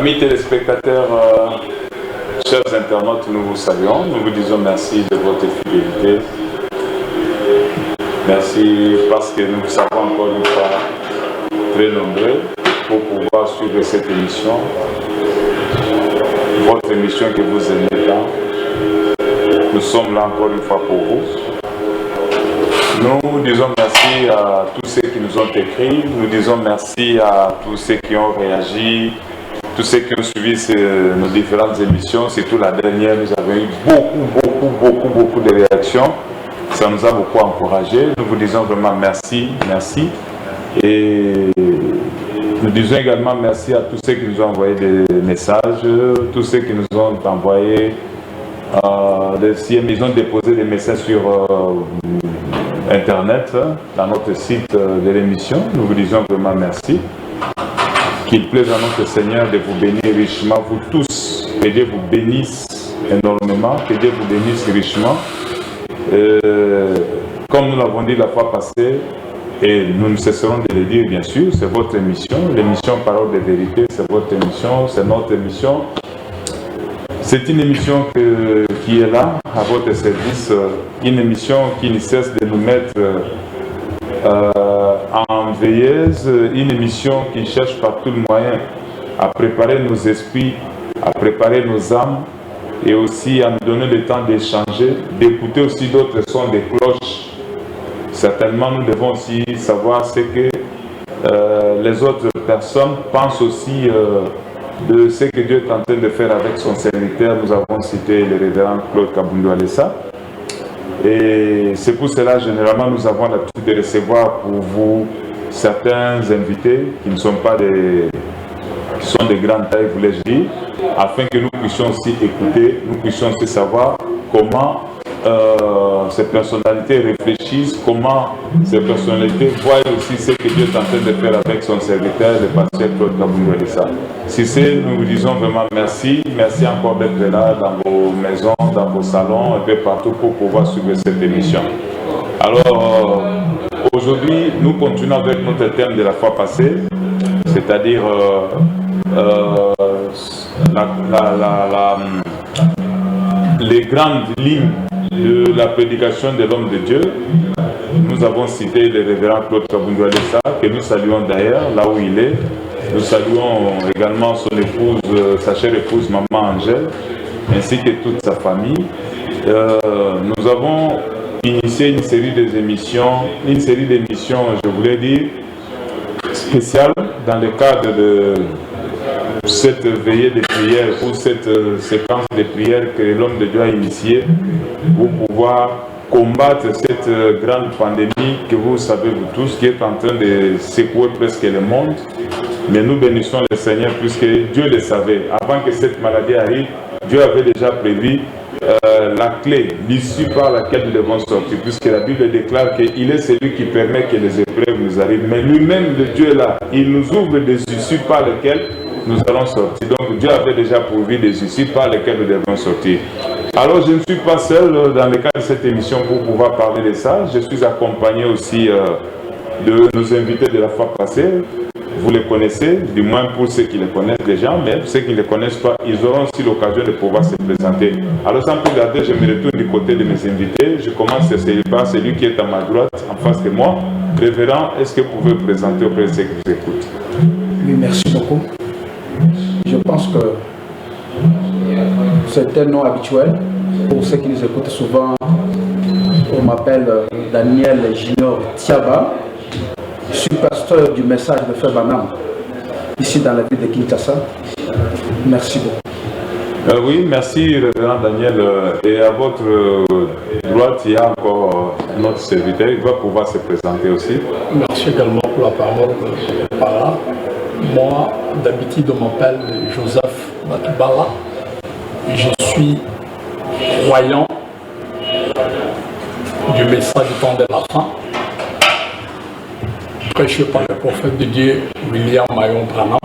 Amis téléspectateurs, chers internautes, nous vous saluons. Nous vous disons merci de votre fidélité. Merci parce que nous vous savons encore une fois très nombreux pour pouvoir suivre cette émission. Votre émission que vous aimez tant. Nous sommes là encore une fois pour vous. Nous disons merci à tous ceux qui nous ont écrit. Nous disons merci à tous ceux qui ont réagi. Tous ceux qui ont suivi nos différentes émissions, surtout la dernière, nous avons eu beaucoup de réactions. Ça nous a beaucoup encouragés. Nous vous disons vraiment merci. Et nous disons également merci à tous ceux qui nous ont envoyé des messages, tous ceux qui nous ont envoyé, ils ont déposé des messages sur Internet, dans notre site de l'émission. Nous vous disons vraiment merci. Qu'il plaise à notre Seigneur de vous bénir richement, vous tous. Que Dieu vous bénisse énormément, que Dieu vous bénisse richement. Comme nous l'avons dit la fois passée, et nous ne cesserons de le dire bien sûr, c'est votre émission, l'émission Parole de Vérité, c'est votre émission, c'est notre émission. C'est une émission qui est là, à votre service, une émission qui ne cesse de nous mettre en veilleuse, une émission qui cherche par tout le moyen à préparer nos esprits, à préparer nos âmes et aussi à nous donner le temps d'échanger, d'écouter aussi d'autres sons des cloches. Certainement, nous devons aussi savoir ce que les autres personnes pensent aussi de ce que Dieu est en train de faire avec son serviteur. Nous avons cité le révérend Claude Kabundu Alessa. Et c'est pour cela, généralement, nous avons l'habitude de recevoir pour vous certains invités qui ne sont pas qui sont de grande taille, voulais-je dire, afin que nous puissions aussi écouter, nous puissions aussi savoir comment ces personnalités réfléchissent, comment ces personnalités voient aussi ce que Dieu est en train de faire avec son serviteur, le pasteur Claude Kabundu Alessa. Si c'est, nous vous disons vraiment merci. Merci encore d'être là dans vos maisons, dans vos salons, un peu partout pour pouvoir suivre cette émission. Alors, aujourd'hui, nous continuons avec notre thème de la fois passée, c'est-à-dire les grandes lignes de la prédication de l'homme de Dieu. Nous avons cité le révérend Claude Kabundu Alessa, que nous saluons d'ailleurs, là où il est. Nous saluons également son épouse, sa chère épouse, Maman Angèle, ainsi que toute sa famille. Nous avons initié une série d'émissions, je voulais dire, spéciales dans le cadre de cette veillée de prière ou cette séquence de prière que l'homme de Dieu a initiée pour pouvoir combattre cette grande pandémie que vous savez vous tous, qui est en train de secouer presque le monde. Mais nous bénissons le Seigneur puisque Dieu le savait. Avant que cette maladie arrive, Dieu avait déjà prévu la clé, l'issue par laquelle nous devons sortir, puisque la Bible déclare qu'il est celui qui permet que les épreuves nous arrivent. Mais lui-même, le Dieu là, il nous ouvre des issues par lesquelles nous allons sortir. Donc Dieu avait déjà pourvu des issues par lesquelles nous devons sortir. Alors je ne suis pas seul dans le cadre de cette émission pour pouvoir parler de ça. Je suis accompagné aussi de nos invités de la fois passée. Vous les connaissez, du moins pour ceux qui les connaissent déjà, mais pour ceux qui ne les connaissent pas, ils auront aussi l'occasion de pouvoir se présenter. Alors sans plus tarder, je me retourne du côté de mes invités. Je commence par celui qui est à ma droite, en face de moi. Révérend, est-ce que vous pouvez vous présenter auprès de ceux qui vous écoutent? Oui, merci beaucoup. Je pense que c'est un nom habituel. Pour ceux qui nous écoutent souvent, on m'appelle Daniel Junior Tiaba. Je suis pasteur du message de Frère Branham, ici dans la ville de Kinshasa. Merci beaucoup. Oui, merci révérend Daniel. Et à votre droite, il y a encore un autre serviteur, il va pouvoir se présenter aussi. Merci également pour la parole par là. Moi, d'habitude, on m'appelle Joseph Batubala. Je suis croyant du message du temps de la fin, prêché par le prophète de Dieu William Mayon Branham,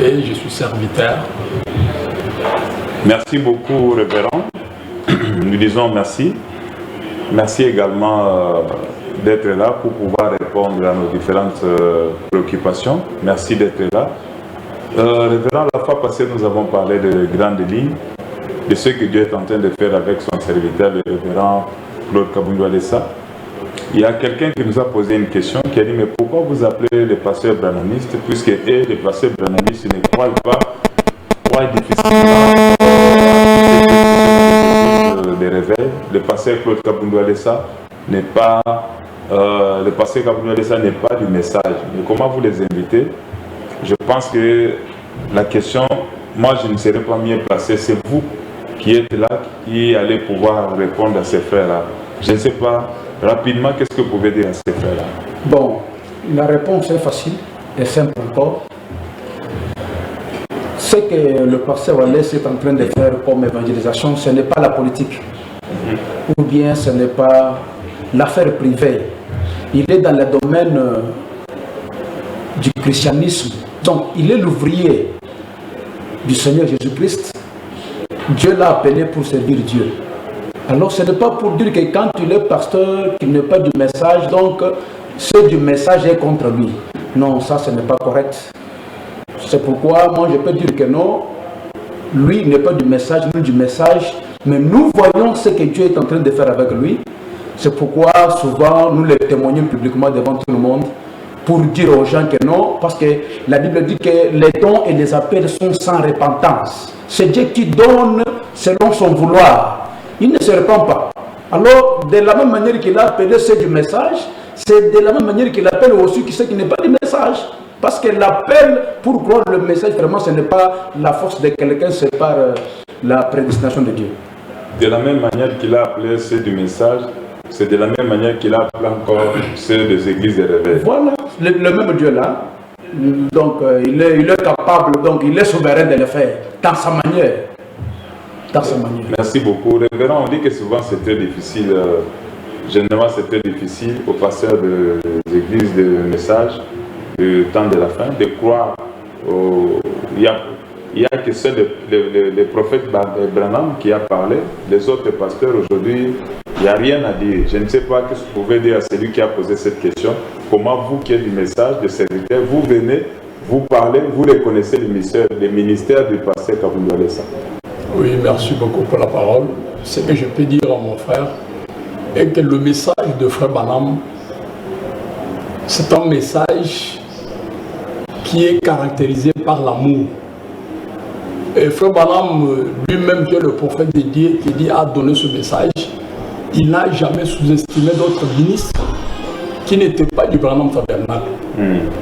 et je suis serviteur. Merci beaucoup, révérend. Nous disons merci. Merci également d'être là pour pouvoir répondre à nos différentes préoccupations. Merci d'être là. Révérend, la fois passée, nous avons parlé de grandes lignes, de ce que Dieu est en train de faire avec son serviteur, le révérend Claude Kaboundou Alessa. Il y a quelqu'un qui nous a posé une question, qui a dit, mais pourquoi vous appelez les pasteurs branamistes, puisque eux, les pasteurs branamistes ne croient pas, croient difficilement des réveils. Le pasteur Claude Kaboundou Alessa n'est pas, le pasteur Kaboundou Alessa n'est pas du message. Mais comment vous les invitez? Je pense que la question, moi je ne serais pas mieux placé, c'est vous qui êtes là, qui allez pouvoir répondre à ces frères-là. Je ne sais pas, rapidement, qu'est-ce que vous pouvez dire à ces frères-là? Bon, la réponse est facile et simple encore. Ce que le pasteur Wallace est en train de faire comme évangélisation, ce n'est pas la politique. Ou bien ce n'est pas l'affaire privée. Il est dans le domaine du christianisme. Donc, il est l'ouvrier du Seigneur Jésus-Christ. Dieu l'a appelé pour servir Dieu. Alors, ce n'est pas pour dire que quand il est pasteur, qu'il n'est pas du message, donc ceux du message est contre lui. Non, ça, ce n'est pas correct. C'est pourquoi, moi, je peux dire que non, lui n'est pas du message, nous du message, mais nous voyons ce que Dieu est en train de faire avec lui. C'est pourquoi, souvent, nous le témoignons publiquement devant tout le monde, pour dire aux gens que non, parce que la Bible dit que les dons et les appels sont sans repentance. C'est Dieu qui donne selon son vouloir. Il ne se répand pas. Alors, de la même manière qu'il a appelé ceux du message, c'est de la même manière qu'il appelle aussi ceux qui n'est pas du message. Parce que l'appel pour croire le message, vraiment, ce n'est pas la force de quelqu'un, c'est par la prédestination de Dieu. De la même manière qu'il a appelé ceux du message, c'est de la même manière qu'il a appelé encore ceux des églises de réveil. Voilà, le même Dieu là. Donc, il est capable, donc il est souverain de le faire, dans sa manière. Dans sa manière. Merci beaucoup. Révérend, on dit que souvent c'est très difficile, généralement c'est très difficile aux pasteurs des églises de message, du temps de la fin, de croire. Il y a que seul le prophète Branham qui a parlé. Les autres pasteurs aujourd'hui, il n'y a rien à dire. Je ne sais pas ce que vous pouvez dire à celui qui a posé cette question. Comment vous qui êtes du message, de serviteur, vous venez, vous parlez, vous reconnaissez le ministère du pasteur Kaboundou Alessa. Oui, merci beaucoup pour la parole. Ce que je peux dire à mon frère est que le message de Frère Branham, c'est un message qui est caractérisé par l'amour. Et Frère Branham lui-même, qui est le prophète de Dieu, qui a donné ce message, il n'a jamais sous-estimé d'autres ministres qui n'étaient pas du Branham Tabernacle.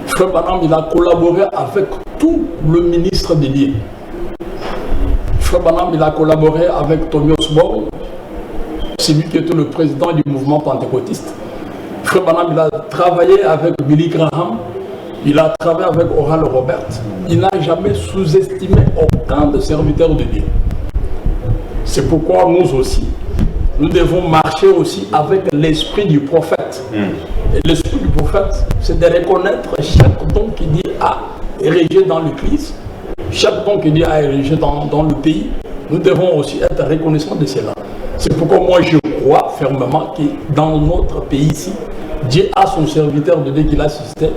Frère Branham, il a collaboré avec tout le ministre de Dieu. Frère Branham, il a collaboré avec Tommy Osborne, celui qui était le président du mouvement pentecôtiste. Frère Branham, il a travaillé avec Billy Graham, il a travaillé avec Oral Robert. Il n'a jamais sous-estimé aucun des serviteurs de Dieu. C'est pourquoi nous aussi, nous devons marcher aussi avec l'esprit du prophète. Et l'esprit du prophète, c'est de reconnaître chaque don qui dit à ériger dans l'Église, chaque don qui dit à ériger dans le pays. Nous devons aussi être reconnaissants de cela. C'est pourquoi moi je crois fermement que dans notre pays ici, Dieu a son serviteur de Dieu qu'il a suscité,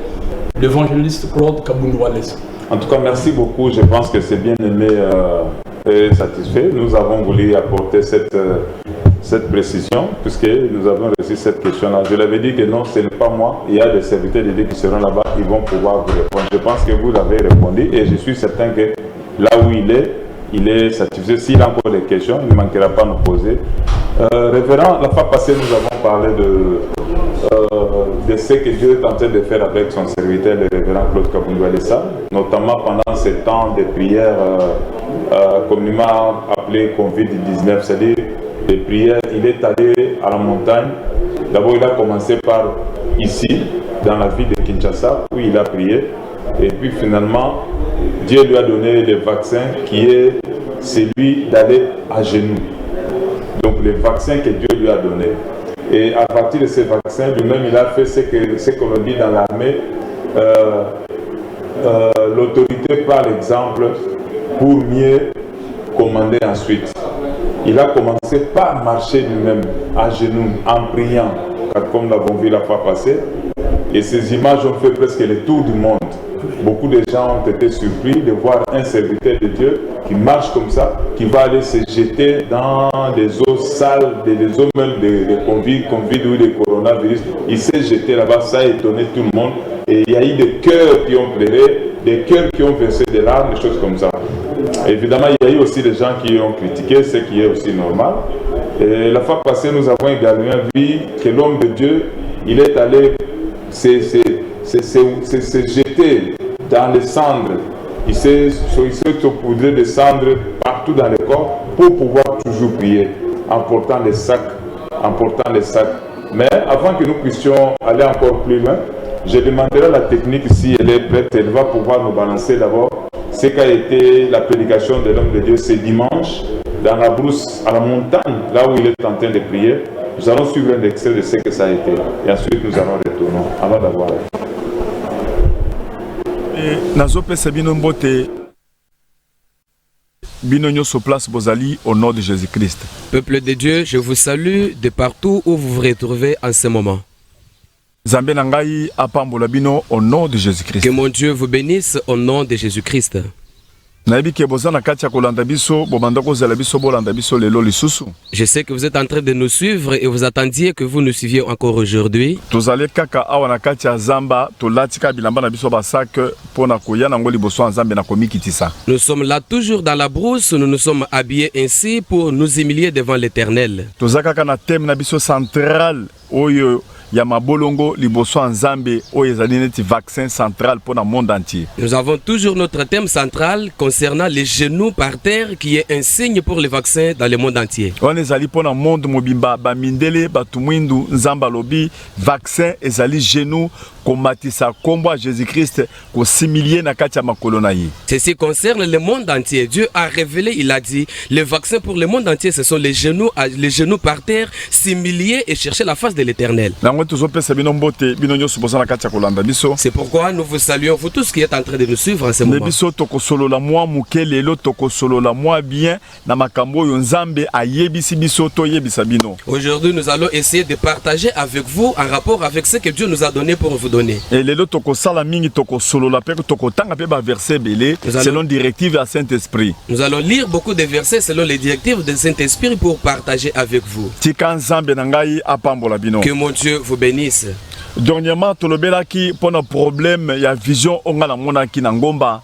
l'évangéliste Claude Kaboundou Alessa. En tout cas, merci beaucoup. Je pense que c'est bien aimé et satisfait. Nous avons voulu apporter cette précision, puisque nous avons reçu cette question-là. Je l'avais dit que non, ce n'est pas moi. Il y a des serviteurs de Dieu qui seront là-bas, ils vont pouvoir vous répondre. Je pense que vous avez répondu et je suis certain que là où il est satisfait. S'il a encore des questions, il ne manquera pas de nous poser. Révérend, la fois passée, nous avons parlé de ce que Dieu est en train de faire avec son serviteur, le révérend Claude Kaboundou Alessa, notamment pendant ces temps de prière communément appelé Covid-19, c'est-à-dire des prières. Il est allé à la montagne. D'abord, il a commencé par ici, dans la ville de Kinshasa, où il a prié. Et puis finalement, Dieu lui a donné le vaccin qui est celui d'aller à genoux. Donc le vaccin que Dieu lui a donné. Et à partir de ce vaccin, lui-même, il a fait ce qu'on dit dans l'armée. L'autorité par l'exemple pour mieux commander ensuite. Il a commencé par marcher lui-même à genoux, en priant, comme nous l'avons vu la fois passée. Et ces images ont fait presque le tour du monde. beaucoup de gens ont été surpris de voir un serviteur de Dieu qui marche comme ça, qui va aller se jeter dans des eaux sales, des eaux même de Covid ou de coronavirus. Il s'est jeté là-bas, ça a étonné tout le monde. Et il y a eu des cœurs qui ont pleuré, des cœurs qui ont versé des larmes, des choses comme ça. Évidemment, il y a eu aussi des gens qui ont critiqué, ce qui est aussi normal. Et la fois passée, nous avons également vu que l'homme de Dieu, il est allé se jeter dans les cendres. Il s'est saupoudré de cendres partout dans le corps pour pouvoir toujours prier, en portant des sacs. Mais avant que nous puissions aller encore plus loin, je demanderai à la technique si elle est prête. Elle va pouvoir nous balancer d'abord ce qu'a été la prédication de l'homme de Dieu ce dimanche dans la brousse, à la montagne, là où il est en train de prier. Nous allons suivre un extrait de ce que ça a été. Et ensuite, nous allons retourner avant d'avoir. Nazopesa bino mbote bino nyoso place bozali au nom de Jésus-Christ. Peuple de Dieu, je vous salue de partout où vous vous retrouvez en ce moment. Zambé nangai apambola bino au nom de Jésus-Christ. Que mon Dieu vous bénisse au nom de Jésus-Christ. Je sais que vous êtes en train de nous suivre et vous attendiez que vous nous suiviez encore aujourd'hui. Nous sommes là toujours dans la brousse, nous nous sommes habillés ainsi pour nous humilier devant l'Éternel. Yama bolongo liboso nzambe oyezali neti vaccin central pour le monde entier. Nous avons toujours notre thème central concernant les genoux par terre qui est un signe pour les vaccins dans le monde entier. On ezali pour le monde mobimba ba mindele batumwindu nzamba lobi vaccin ezali genoux komatisa kombo Jésus-Christ ko similier na kati ya makolo na ye. Ceci concerne le monde entier. Dieu a révélé, il a dit, les vaccins pour le monde entier ce sont les genoux par terre, s'humilier et chercher la face de l'Éternel. C'est pourquoi nous vous saluons, vous tous qui êtes en train de nous suivre en ce moment. Aujourd'hui, nous allons essayer de partager avec vous en rapport avec ce que Dieu nous a donné pour vous donner. Selon directive à Saint-Esprit. Nous allons lire beaucoup de versets selon les directives de Saint-Esprit pour partager avec vous. Que mon Dieu vous bénisse. Dernièrement, pour un problème, il y a vision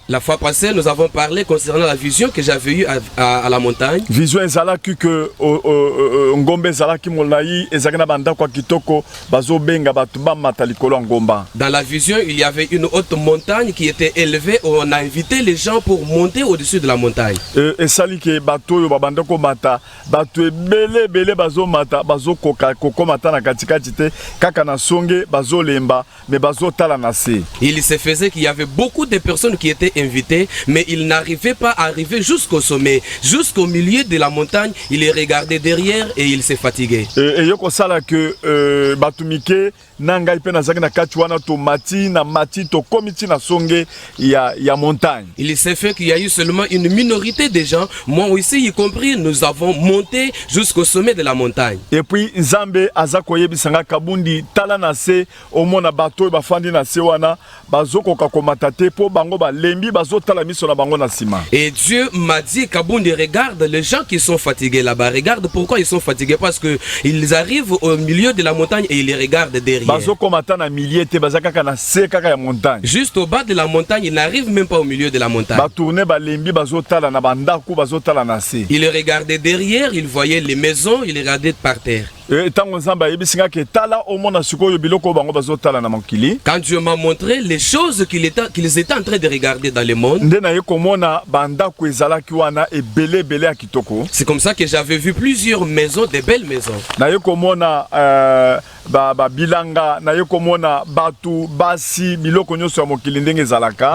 la fois passée, nous avons parlé concernant la vision que j'avais eue à la montagne. Vision que dans la vision, il y avait une haute montagne qui était élevée où on a invité les gens pour monter au-dessus de la montagne. Il se faisait qu'il y avait beaucoup de personnes qui étaient invitées, mais ils n'arrivaient pas à arriver jusqu'au sommet, jusqu'au milieu de la montagne. Ils les regardaient derrière et ils se fatiguaient. Il s'est fait qu'il y a eu seulement une minorité de gens, moi aussi y compris, nous avons monté jusqu'au sommet de la montagne. Et puis Nzambe azakoye bisanga kabundi tala na se omona bato bafandi na se wana bazokoka komatate po bango ba lembi bazotala miso na bango na sima. Et Dieu m'a dit kabundi regarde les gens qui sont fatigués là-bas, regarde pourquoi ils sont fatigués, parce que ils arrivent au milieu de la montagne et ils les regardent derrière. Juste au bas de la montagne, ils n'arrivent même pas au milieu de la montagne. Ils regardaient derrière, ils voyaient les maisons, ils regardaient par terre. Quand Dieu m'a montré les choses qu'ils étaient en train de regarder dans le monde, c'est comme ça que j'avais vu plusieurs maisons, des belles maisons.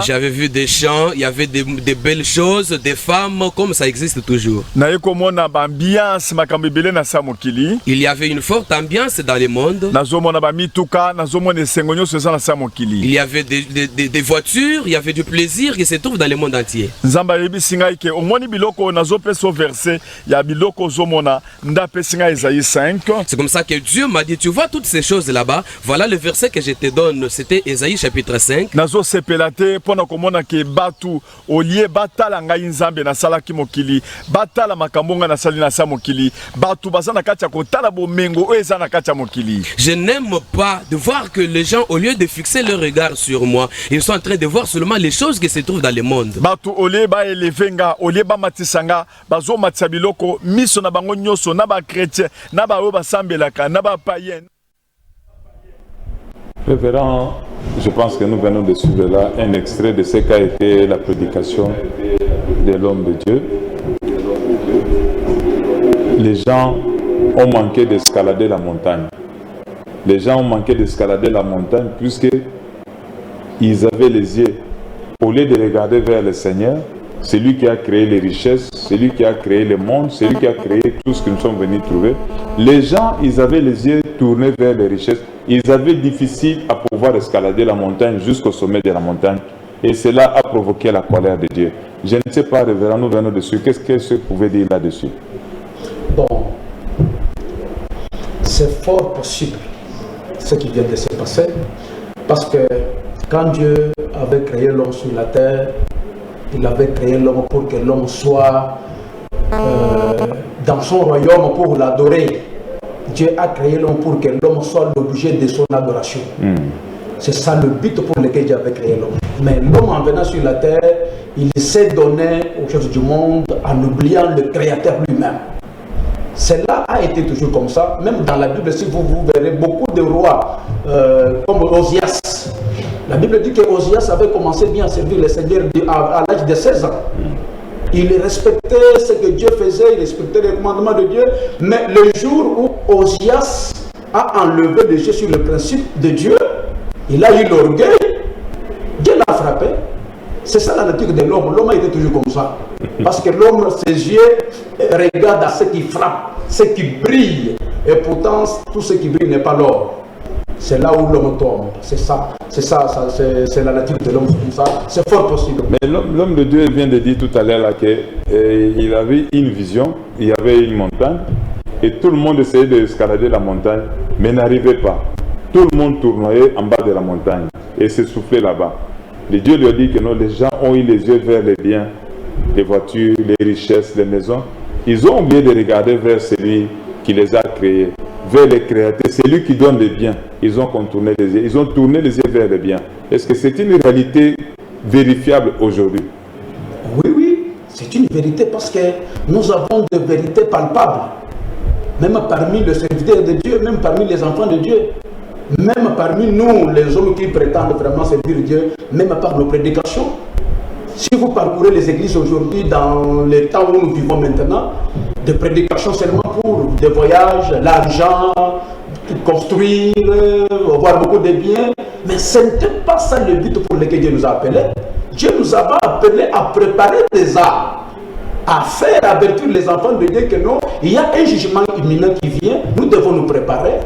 J'avais vu des champs, il y avait des belles choses, des femmes, comme ça existe toujours. Il y avait une forte ambiance dans le monde. Il y avait des voitures, il y avait du plaisir qui se trouve dans le monde entier. C'est comme ça que Dieu m'a dit, tu vois toutes toutes ces choses là-bas, voilà le verset que je te donne, c'était Ésaïe chapitre 5. Nazo sepelate pona komona ke batu olie batala ngai nzambe na salaki mokili batala makambonga na sali na sa mokili batu bazana katia kotala bomengo o ezana katia mokili. Je n'aime pas de voir que les gens, au lieu de fixer leur regard sur moi, ils sont en train de voir seulement les choses qui se trouvent dans le monde. Batu olie ba elevenga olie ba matisanga bazo matisa biloko miso na bango nyoso na ba chrétien na ba o basambelaka na ba païen. Révérend, je pense que nous venons de suivre là un extrait de ce qu'a été la prédication de l'homme de Dieu. Les gens ont manqué d'escalader la montagne. Les gens ont manqué d'escalader la montagne puisqu'ils avaient les yeux, au lieu de regarder vers le Seigneur, celui qui a créé les richesses, celui qui a créé le monde, celui qui a créé tout ce que nous sommes venus trouver. Les gens, ils avaient les yeux tournés vers les richesses. Ils avaient difficile à pouvoir escalader la montagne jusqu'au sommet de la montagne. Et cela a provoqué la colère de Dieu. Je ne sais pas, révérend, nous venons dessus. Qu'est-ce que vous pouvez dire là-dessus? Bon, c'est fort possible ce qui vient de se passer. Parce que quand Dieu avait créé l'homme sur la terre, il avait créé l'homme pour que l'homme soit dans son royaume pour l'adorer. Dieu a créé l'homme pour que l'homme soit l'objet de son adoration. C'est ça le but pour lequel Dieu avait créé l'homme. Mais l'homme en venant sur la terre, il s'est donné aux choses du monde en oubliant le Créateur lui-même. Cela a été toujours comme ça. Même dans la Bible, si vous verrez beaucoup de rois comme Osias. La Bible dit que Osias avait commencé bien à servir le Seigneur à l'âge de 16 ans. Il respectait ce que Dieu faisait, il respectait les commandements de Dieu. Mais le jour où Osias a enlevé les yeux sur le principe de Dieu, il a eu l'orgueil, Dieu l'a frappé. C'est ça la nature de l'homme. L'homme a été toujours comme ça. Parce que l'homme, ses yeux regardent à ce qui frappe, ce qui brille. Et pourtant, tout ce qui brille n'est pas l'or. C'est là où l'homme tombe. C'est ça, c'est la nature de l'homme comme ça. C'est fort possible. Mais l'homme de Dieu vient de dire tout à l'heure qu'il avait une vision, il y avait une montagne, et tout le monde essayait d'escalader la montagne, mais n'arrivait pas. Tout le monde tournait en bas de la montagne et s'essoufflait là-bas. Et Dieu lui a dit que non, les gens ont eu les yeux vers les biens, les voitures, les richesses, les maisons. Ils ont oublié de regarder vers celui qui les a créés, vers les créateurs. C'est lui qui donne les biens. Ils ont contourné les yeux. Ils ont tourné les yeux vers les biens. Est-ce que c'est une réalité vérifiable aujourd'hui? Oui, c'est une vérité parce que nous avons des vérités palpables. Même parmi les serviteurs de Dieu, même parmi les enfants de Dieu. Même parmi nous, les hommes qui prétendent vraiment servir Dieu, même par nos prédications. Si vous parcourez les églises aujourd'hui, dans les temps où nous vivons maintenant, des prédications seulement pour des voyages, l'argent, construire, avoir beaucoup de biens. Mais ce n'était pas ça le but pour lequel Dieu nous a appelés. Dieu nous a appelés à préparer des âmes, à faire avertir les enfants de Dieu que non, il y a un jugement imminent qui vient, nous devons nous préparer.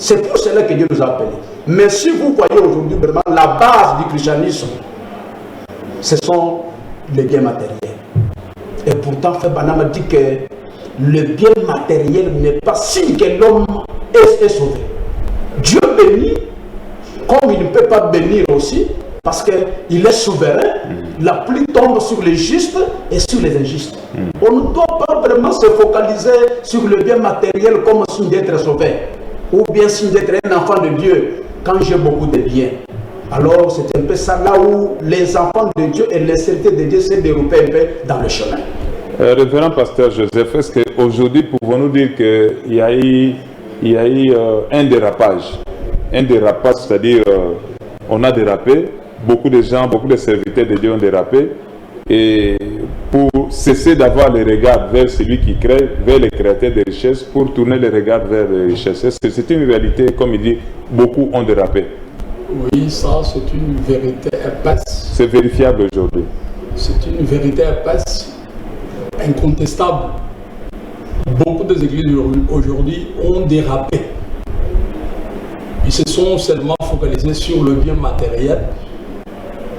C'est pour cela que Dieu nous a appelés. Mais si vous voyez aujourd'hui vraiment la base du christianisme, ce sont les biens matériels. Et pourtant, Frère Branham dit que le bien matériel n'est pas signe que l'homme est sauvé. Dieu bénit, comme il ne peut pas bénir aussi, parce qu'il est souverain, la pluie tombe sur les justes et sur les injustes. On ne doit pas vraiment se focaliser sur le bien matériel comme signe d'être sauvé, ou bien signe d'être un enfant de Dieu quand j'ai beaucoup de biens. Alors c'est un peu ça là où les enfants de Dieu et les serviteurs de Dieu se déroulent un peu dans le chemin. Révérend pasteur Joseph, est-ce qu'aujourd'hui pouvons-nous dire qu'il y a eu un dérapage? Un dérapage, c'est-à-dire on a dérapé, beaucoup de gens, beaucoup de serviteurs de Dieu ont dérapé, et pour cesser d'avoir les regards vers celui qui crée, vers les créateurs des richesses, pour tourner les regards vers les richesses. Est-ce que c'est une réalité, comme il dit, beaucoup ont dérapé? Oui, ça c'est une vérité épaisse. C'est vérifiable aujourd'hui. C'est une vérité épaisse, incontestable. Beaucoup des églises aujourd'hui ont dérapé. Ils se sont seulement focalisés sur le bien matériel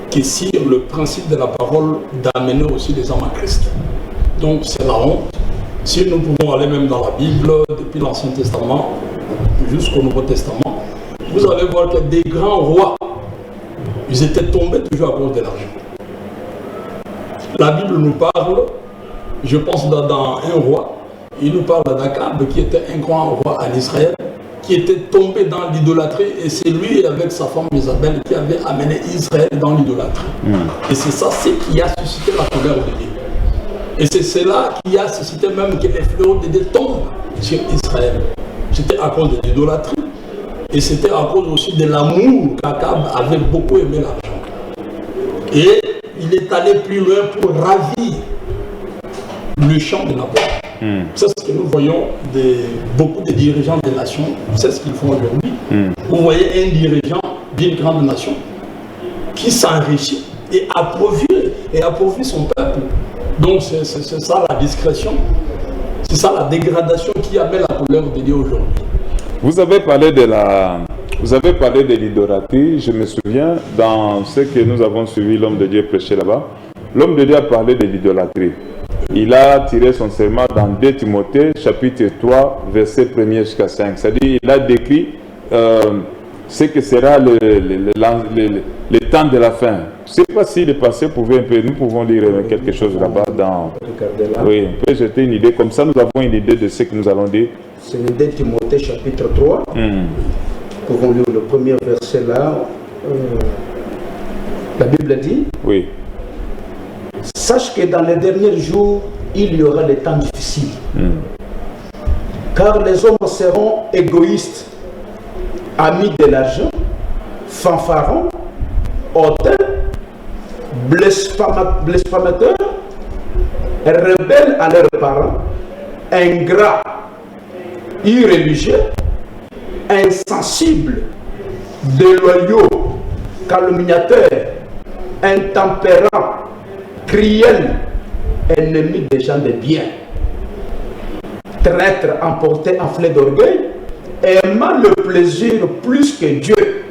que sur le principe de la parole d'amener aussi les hommes à Christ. Donc c'est la honte. Si nous pouvons aller même dans la Bible, depuis l'Ancien Testament jusqu'au Nouveau Testament, vous allez voir que des grands rois, ils étaient tombés toujours à cause de l'argent. La Bible nous parle, je pense dans un roi, il nous parle d'Akab qui était un grand roi en Israël, qui était tombé dans l'idolâtrie, et c'est lui avec sa femme Isabelle qui avait amené Israël dans l'idolâtrie. Et c'est ça, c'est qui a suscité la colère de Dieu. Et c'est cela qui a suscité même que les fléaux de Dieu tombent sur Israël. C'était à cause de l'idolâtrie, et c'était à cause aussi de l'amour qu'Akab avait beaucoup aimé l'argent. Et il est allé plus loin pour ravir le champ de la boîte. C'est ce que nous voyons beaucoup de dirigeants des nations, c'est ce qu'ils font aujourd'hui. Vous voyez un dirigeant d'une grande nation qui s'enrichit et appauvrit son peuple. Donc c'est ça la discrétion, c'est ça la dégradation qui amène la colère de Dieu aujourd'hui. Vous avez parlé de l'idolâtrie. Je me souviens dans ce que nous avons suivi l'homme de Dieu prêcher là-bas. L'homme de Dieu a parlé de l'idolâtrie. Il a tiré son serment dans 2 Timothée, chapitre 3, verset 1 jusqu'à 5. C'est-à-dire il a décrit ce que sera le temps de la fin. Je ne sais pas si le passé pouvait un peu, nous pouvons lire quelque chose là-bas dans... Oui, on peut jeter une idée, comme ça nous avons une idée de ce que nous allons dire. C'est le 2 Timothée chapitre 3. Nous pouvons lire le premier verset là. La Bible dit, oui. Sache que dans les derniers jours, il y aura des temps difficiles. Car les hommes seront égoïstes, amis de l'argent, fanfarons, hautains, blasphémateurs, rebelles à leurs parents, ingrats, irréligieux, insensibles, déloyaux, calomniateurs, intempérants, cruels, ennemis des gens de bien, traîtres emportés enflés d'orgueil, aimant le plaisir plus que Dieu,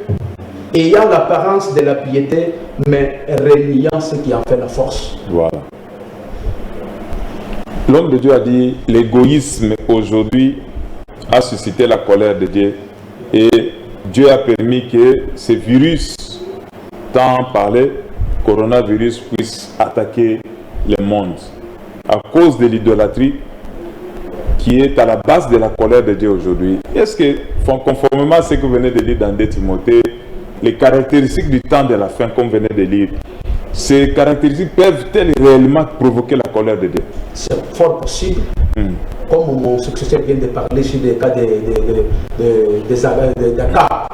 ayant l'apparence de la piété, mais reniant ce qui en fait la force. Voilà. L'homme de Dieu a dit, l'égoïsme aujourd'hui a suscité la colère de Dieu, et Dieu a permis que ce virus, tant parlé, coronavirus, puisse attaquer le monde à cause de l'idolâtrie qui est à la base de la colère de Dieu aujourd'hui. Est-ce que, conformément à ce que vous venez de lire dans 2 Timothée, les caractéristiques du temps de la fin, comme vous venez de lire, ces caractéristiques peuvent-elles réellement provoquer la colère de Dieu? C'est fort possible. Comme mon successeur vient de parler sur des cas d'Akab.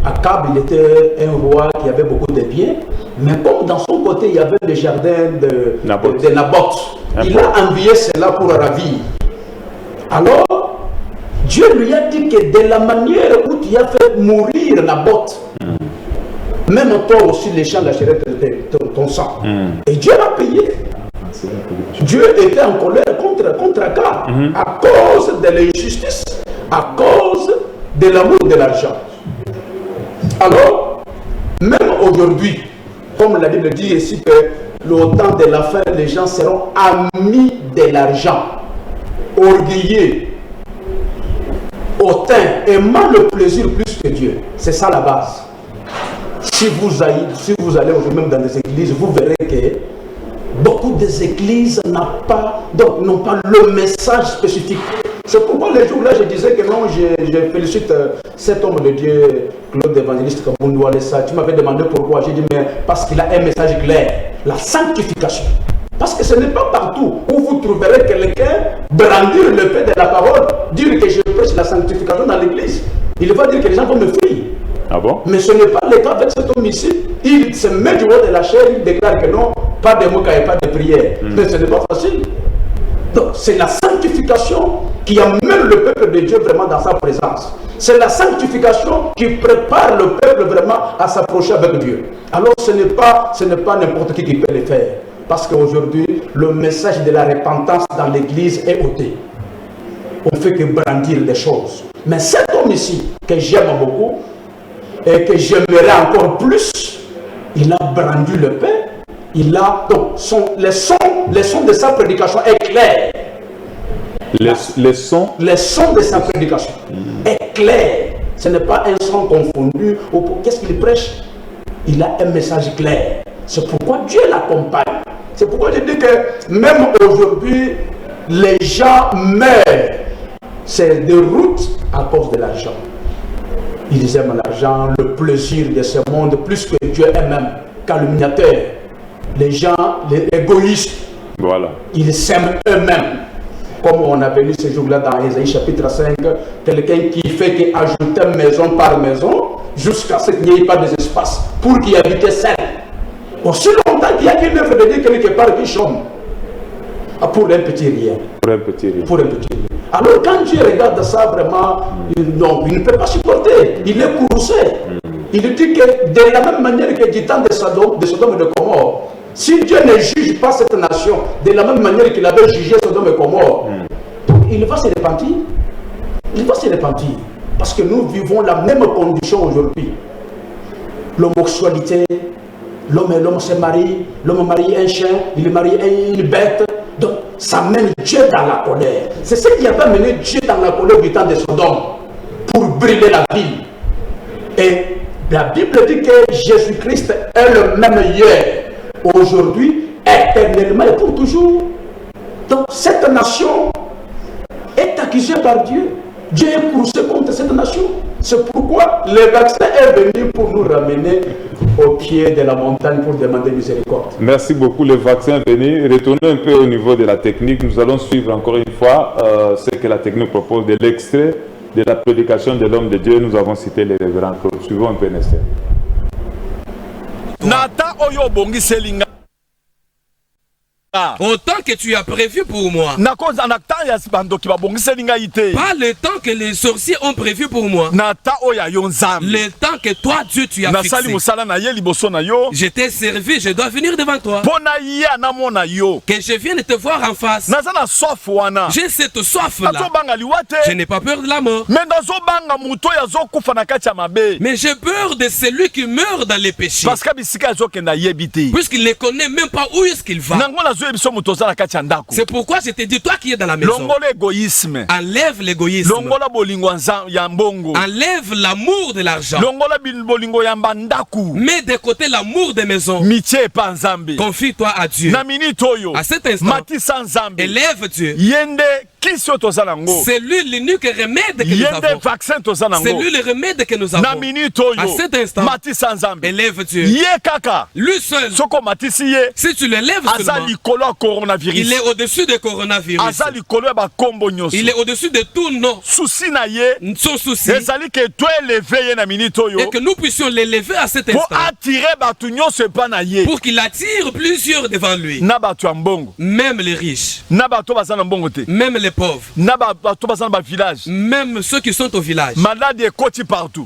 Akab, il était un roi qui avait beaucoup de biens, mais comme dans son côté, il y avait le jardin de Naboth. Il a envié cela pour ravir. Alors, Dieu lui a dit que de la manière où tu as fait mourir Naboth, même toi aussi, les champs lâcheraient ton sang. Et Dieu l'a payé. Dieu était en colère contre Akab à cause de l'injustice, à cause de l'amour de l'argent. Alors, même aujourd'hui, comme la Bible dit ici que le temps de la fin, les gens seront amis de l'argent, orgueilleux, hautains, aimant le plaisir plus que Dieu. C'est ça la base. Si vous allez aujourd'hui même dans des églises, vous verrez que beaucoup des églises n'ont pas le message spécifique. C'est pourquoi les jours-là, je disais que non, je félicite cet homme de Dieu, Claude Évangéliste Kabundoualessa. Tu m'avais demandé pourquoi. J'ai dit, mais parce qu'il a un message clair, la sanctification. Parce que ce n'est pas partout où vous trouverez quelqu'un brandir le fait de la parole, dire que je prêche la sanctification dans l'église. Il va dire que les gens vont me fuir. Ah bon? Mais ce n'est pas le cas avec cet homme ici. Il se met du haut de la chair, il déclare que non, pas de mots et pas de prière. Mais ce n'est pas facile. Donc c'est la sanctification qui amène le peuple de Dieu vraiment dans sa présence. C'est la sanctification qui prépare le peuple vraiment à s'approcher avec Dieu. Alors ce n'est pas n'importe qui peut le faire. Parce qu'aujourd'hui, le message de la repentance dans l'église est ôté. On ne fait que brandir des choses. Mais cet homme ici, que j'aime beaucoup, et que j'aimerais encore plus, il a brandi le pain. Il a donc les sons de sa prédication est clair. Les sons de sa prédication est est clair. Ce n'est pas un sang confondu. Qu'est-ce qu'il prêche? Il a un message clair. C'est pourquoi Dieu l'accompagne. C'est pourquoi je dis que même aujourd'hui, les gens meurent. C'est de route à cause de l'argent. Ils aiment l'argent, le plaisir de ce monde, plus que Dieu est même calomniateur. Les gens, les égoïstes, voilà. Ils s'aiment eux-mêmes. Comme on a vu ce jour-là dans Ésaïe chapitre 5, quelqu'un qui fait qu'ajouter maison par maison, jusqu'à ce qu'il n'y ait pas d'espace pour qu'il habite seul. Aussi longtemps qu'il y a une œuvre de Dieu quelque part qui chôme. Pour un petit rien. Pour un petit rien. Pour un petit rien. Alors quand Dieu regarde ça vraiment, non, il ne peut pas supporter. Il est courroucé. Il dit que de la même manière que du temps de Sodome et de Gomorrhe, si Dieu ne juge pas cette nation de la même manière qu'il avait jugé Sodome et Gomorrhe, il va se repentir. Il va se repentir. Parce que nous vivons la même condition aujourd'hui. L'homosexualité, l'homme se marie, l'homme marie un chien, il marie une bête. Donc ça mène Dieu dans la colère. C'est ce qui avait mené Dieu dans la colère du temps de Sodome pour brûler la ville. Et la Bible dit que Jésus-Christ est le même hier, aujourd'hui, éternellement et pour toujours. Donc cette nation est accusée par Dieu. Dieu est poussé contre cette nation. C'est pourquoi le vaccin est venu pour nous ramener au pied de la montagne pour demander miséricorde. Merci beaucoup, le vaccin est venu. Retournons un peu au niveau de la technique. Nous allons suivre encore une fois ce que la technique propose de l'extrait de la prédication de l'homme de Dieu. Nous avons cité les révérends. Suivons un peu Nestor. Nata oyo bongi selinga. Autant que tu as prévu pour moi. Pas le temps que les sorciers ont prévu pour moi. Le temps que toi, Dieu, tu as fixé. Je t'ai servi, je dois venir devant toi. Que je vienne te voir en face. J'ai cette soif-là. Je n'ai pas peur de la mort. Mais j'ai peur de celui qui meurt dans les péchés. Puisqu'il ne connaît même pas où est-ce qu'il va. C'est pourquoi je te dis, toi qui es dans la maison, enlève l'égoïsme, enlève l'amour de l'argent, mets de côté l'amour des maisons, confie-toi à Dieu. À cet instant, élève Dieu. C'est lui l'unique remède que nous avons. C'est lui le remède que nous avons. À cet instant, élève Dieu. Lui seul. Si tu l'élèves seulement, il est au-dessus du coronavirus. Il est au-dessus de tout nom. Son souci, et que nous puissions l'élever à cet instant pour qu'il attire plusieurs devant lui. Même les riches, même les pauvres, même ceux qui sont au village.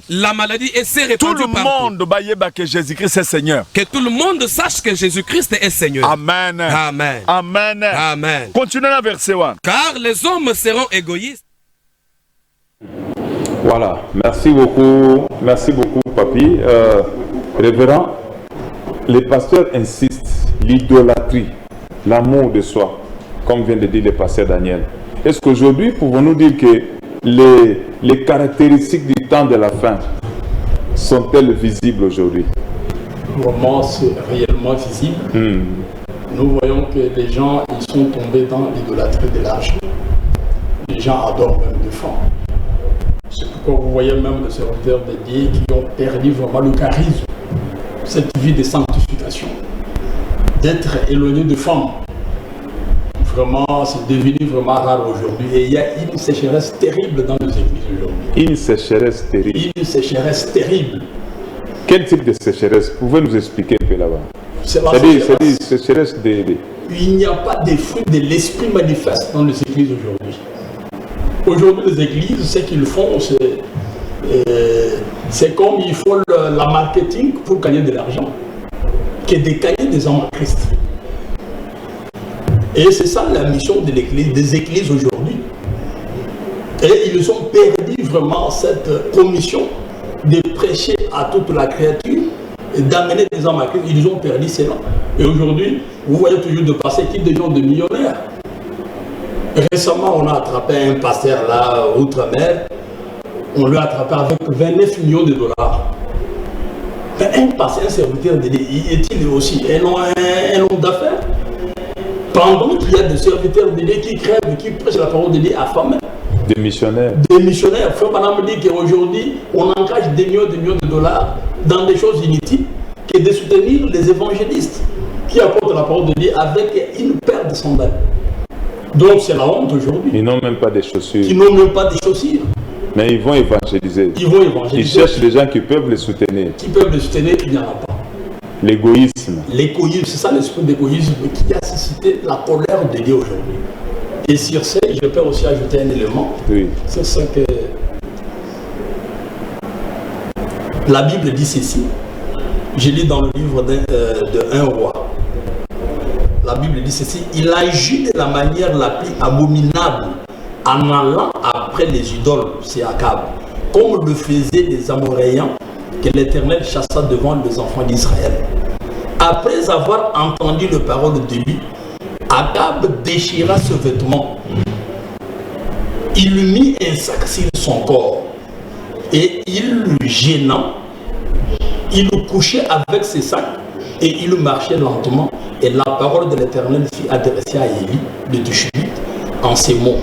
La maladie s'est répandue partout. Tout le monde que Jésus-Christ est Seigneur. Que tout le monde sache que Jésus-Christ est Seigneur. Amen. Amen. Amen. Amen. Continuez dans verset 1. Car les hommes seront égoïstes. Voilà. Merci beaucoup, Papi. Révérend, les pasteurs insistent, l'idolâtrie, l'amour de soi, comme vient de dire le pasteur Daniel. Est-ce qu'aujourd'hui, pouvons-nous dire que les caractéristiques du temps de la fin sont-elles visibles aujourd'hui? Vraiment, c'est réellement visible. Nous voyons que les gens, ils sont tombés dans l'idolâtrie de l'argent. Les gens adorent même des femmes. C'est pourquoi vous voyez même des serviteurs de Dieu qui ont perdu vraiment le charisme, cette vie de sanctification, d'être éloignés de femmes. Vraiment, c'est devenu vraiment rare aujourd'hui. Et il y a une sécheresse terrible dans nos églises aujourd'hui. Une sécheresse terrible. Une sécheresse terrible. Quel type de sécheresse? Pouvez-vous nous expliquer un peu là-bas? C'est-à-dire sécheresse Il n'y a pas de fruit de l'esprit manifeste dans les églises aujourd'hui. Aujourd'hui, les églises, ce qu'ils font, c'est comme il faut la marketing pour gagner de l'argent, que de gagner des hommes en Christ. Et c'est ça la mission de l'église, des églises aujourd'hui. Et ils ont perdu vraiment cette commission de prêcher à toute la créature et d'amener des hommes à Christ. Ils ont perdu cela. Et aujourd'hui, vous voyez toujours de passer qui des gens de millionnaires. Récemment, on a attrapé un pasteur là, outre-mer. On lui a attrapé avec 29 millions de dollars. Un patient serviteur de Dieu, est-il aussi un homme d'affaires? Pendant qu'il y a des serviteurs de Dieu qui crèvent, qui prêchent la parole de Dieu affamés. Des missionnaires. Des missionnaires. Frère Branham dit qu'aujourd'hui, on engage des millions de dollars dans des choses inutiles que de soutenir les évangélistes qui apportent la parole de Dieu avec une paire de sandales. Donc c'est la honte aujourd'hui. Ils n'ont même pas de chaussures. Ils n'ont même pas de chaussures. Mais ils vont évangéliser. Ils vont évangéliser. Ils cherchent des gens qui peuvent les soutenir. Qui peuvent les soutenir, il n'y en a pas. L'égoïsme. L'égoïsme, c'est ça l'esprit d'égoïsme qui a suscité la colère de Dieu aujourd'hui. Et sur ce, je peux aussi ajouter un élément. Oui. C'est ce que la Bible dit ceci. Je lis dans le livre de 1 roi. La Bible dit ceci. Il agit de la manière la plus abominable en allant après les idoles, c'est Akab, comme le faisaient les Amoréens que l'Éternel chassa devant les enfants d'Israël. Après avoir entendu les paroles de lui, Akab déchira ce vêtement. Il lui mit un sac sur son corps et il le gênant, il le couchait avec ses sacs et il marchait lentement. Et la parole de l'Éternel fut adressée à Élie de Tishbite en ces mots.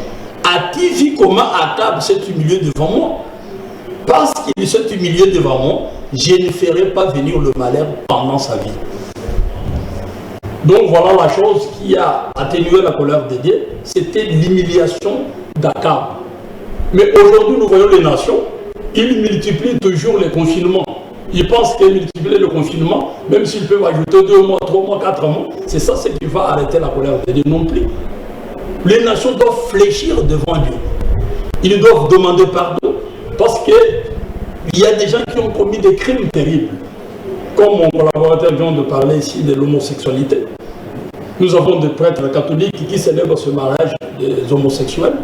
As-tu vu comment Akab s'est humilié devant moi? Parce qu'il s'est humilié devant moi, je ne ferai pas venir le malheur pendant sa vie. Donc voilà la chose qui a atténué la colère de Dieu, c'était l'humiliation d'Akab. Mais aujourd'hui, nous voyons les nations, ils multiplient toujours les confinements. Ils pensent qu'ils multiplient le confinement, même s'ils peuvent ajouter 2 mois, 3 mois, 4 mois, c'est ça ce qui va arrêter la colère de Dieu non plus. Les nations doivent fléchir devant Dieu. Ils doivent demander pardon parce qu'il y a des gens qui ont commis des crimes terribles. Comme mon collaborateur vient de parler ici de l'homosexualité. Nous avons des prêtres catholiques qui célèbrent ce mariage des homosexuels.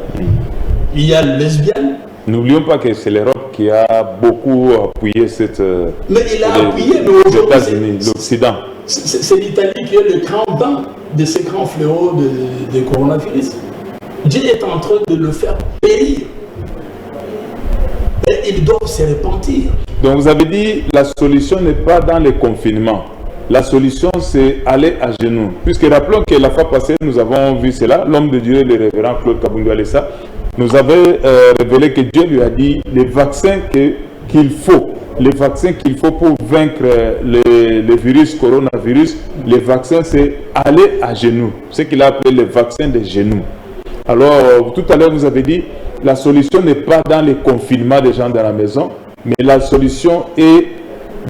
Il y a les lesbiennes. N'oublions pas que c'est l'Europe qui a beaucoup appuyé cette... Mais il a appuyé, mais aujourd'hui... Les États-Unis, l'Occident. C'est l'Italie qui est le grand dent de ces grands fléaux de coronavirus. Dieu est en train de le faire périr. Et ils doivent se repentir. Donc vous avez dit, la solution n'est pas dans les confinements. La solution, c'est aller à genoux. Puisque rappelons que la fois passée, nous avons vu cela. L'homme de Dieu, le révérend Claude Kabundu Alessa, nous avait révélé que Dieu lui a dit les vaccins qu'il faut. Les vaccins qu'il faut pour vaincre le virus, coronavirus, les vaccins, c'est aller à genoux. Ce qu'il a appelé les vaccins des genoux. Alors, tout à l'heure, vous avez dit, la solution n'est pas dans les confinements des gens dans la maison, mais la solution est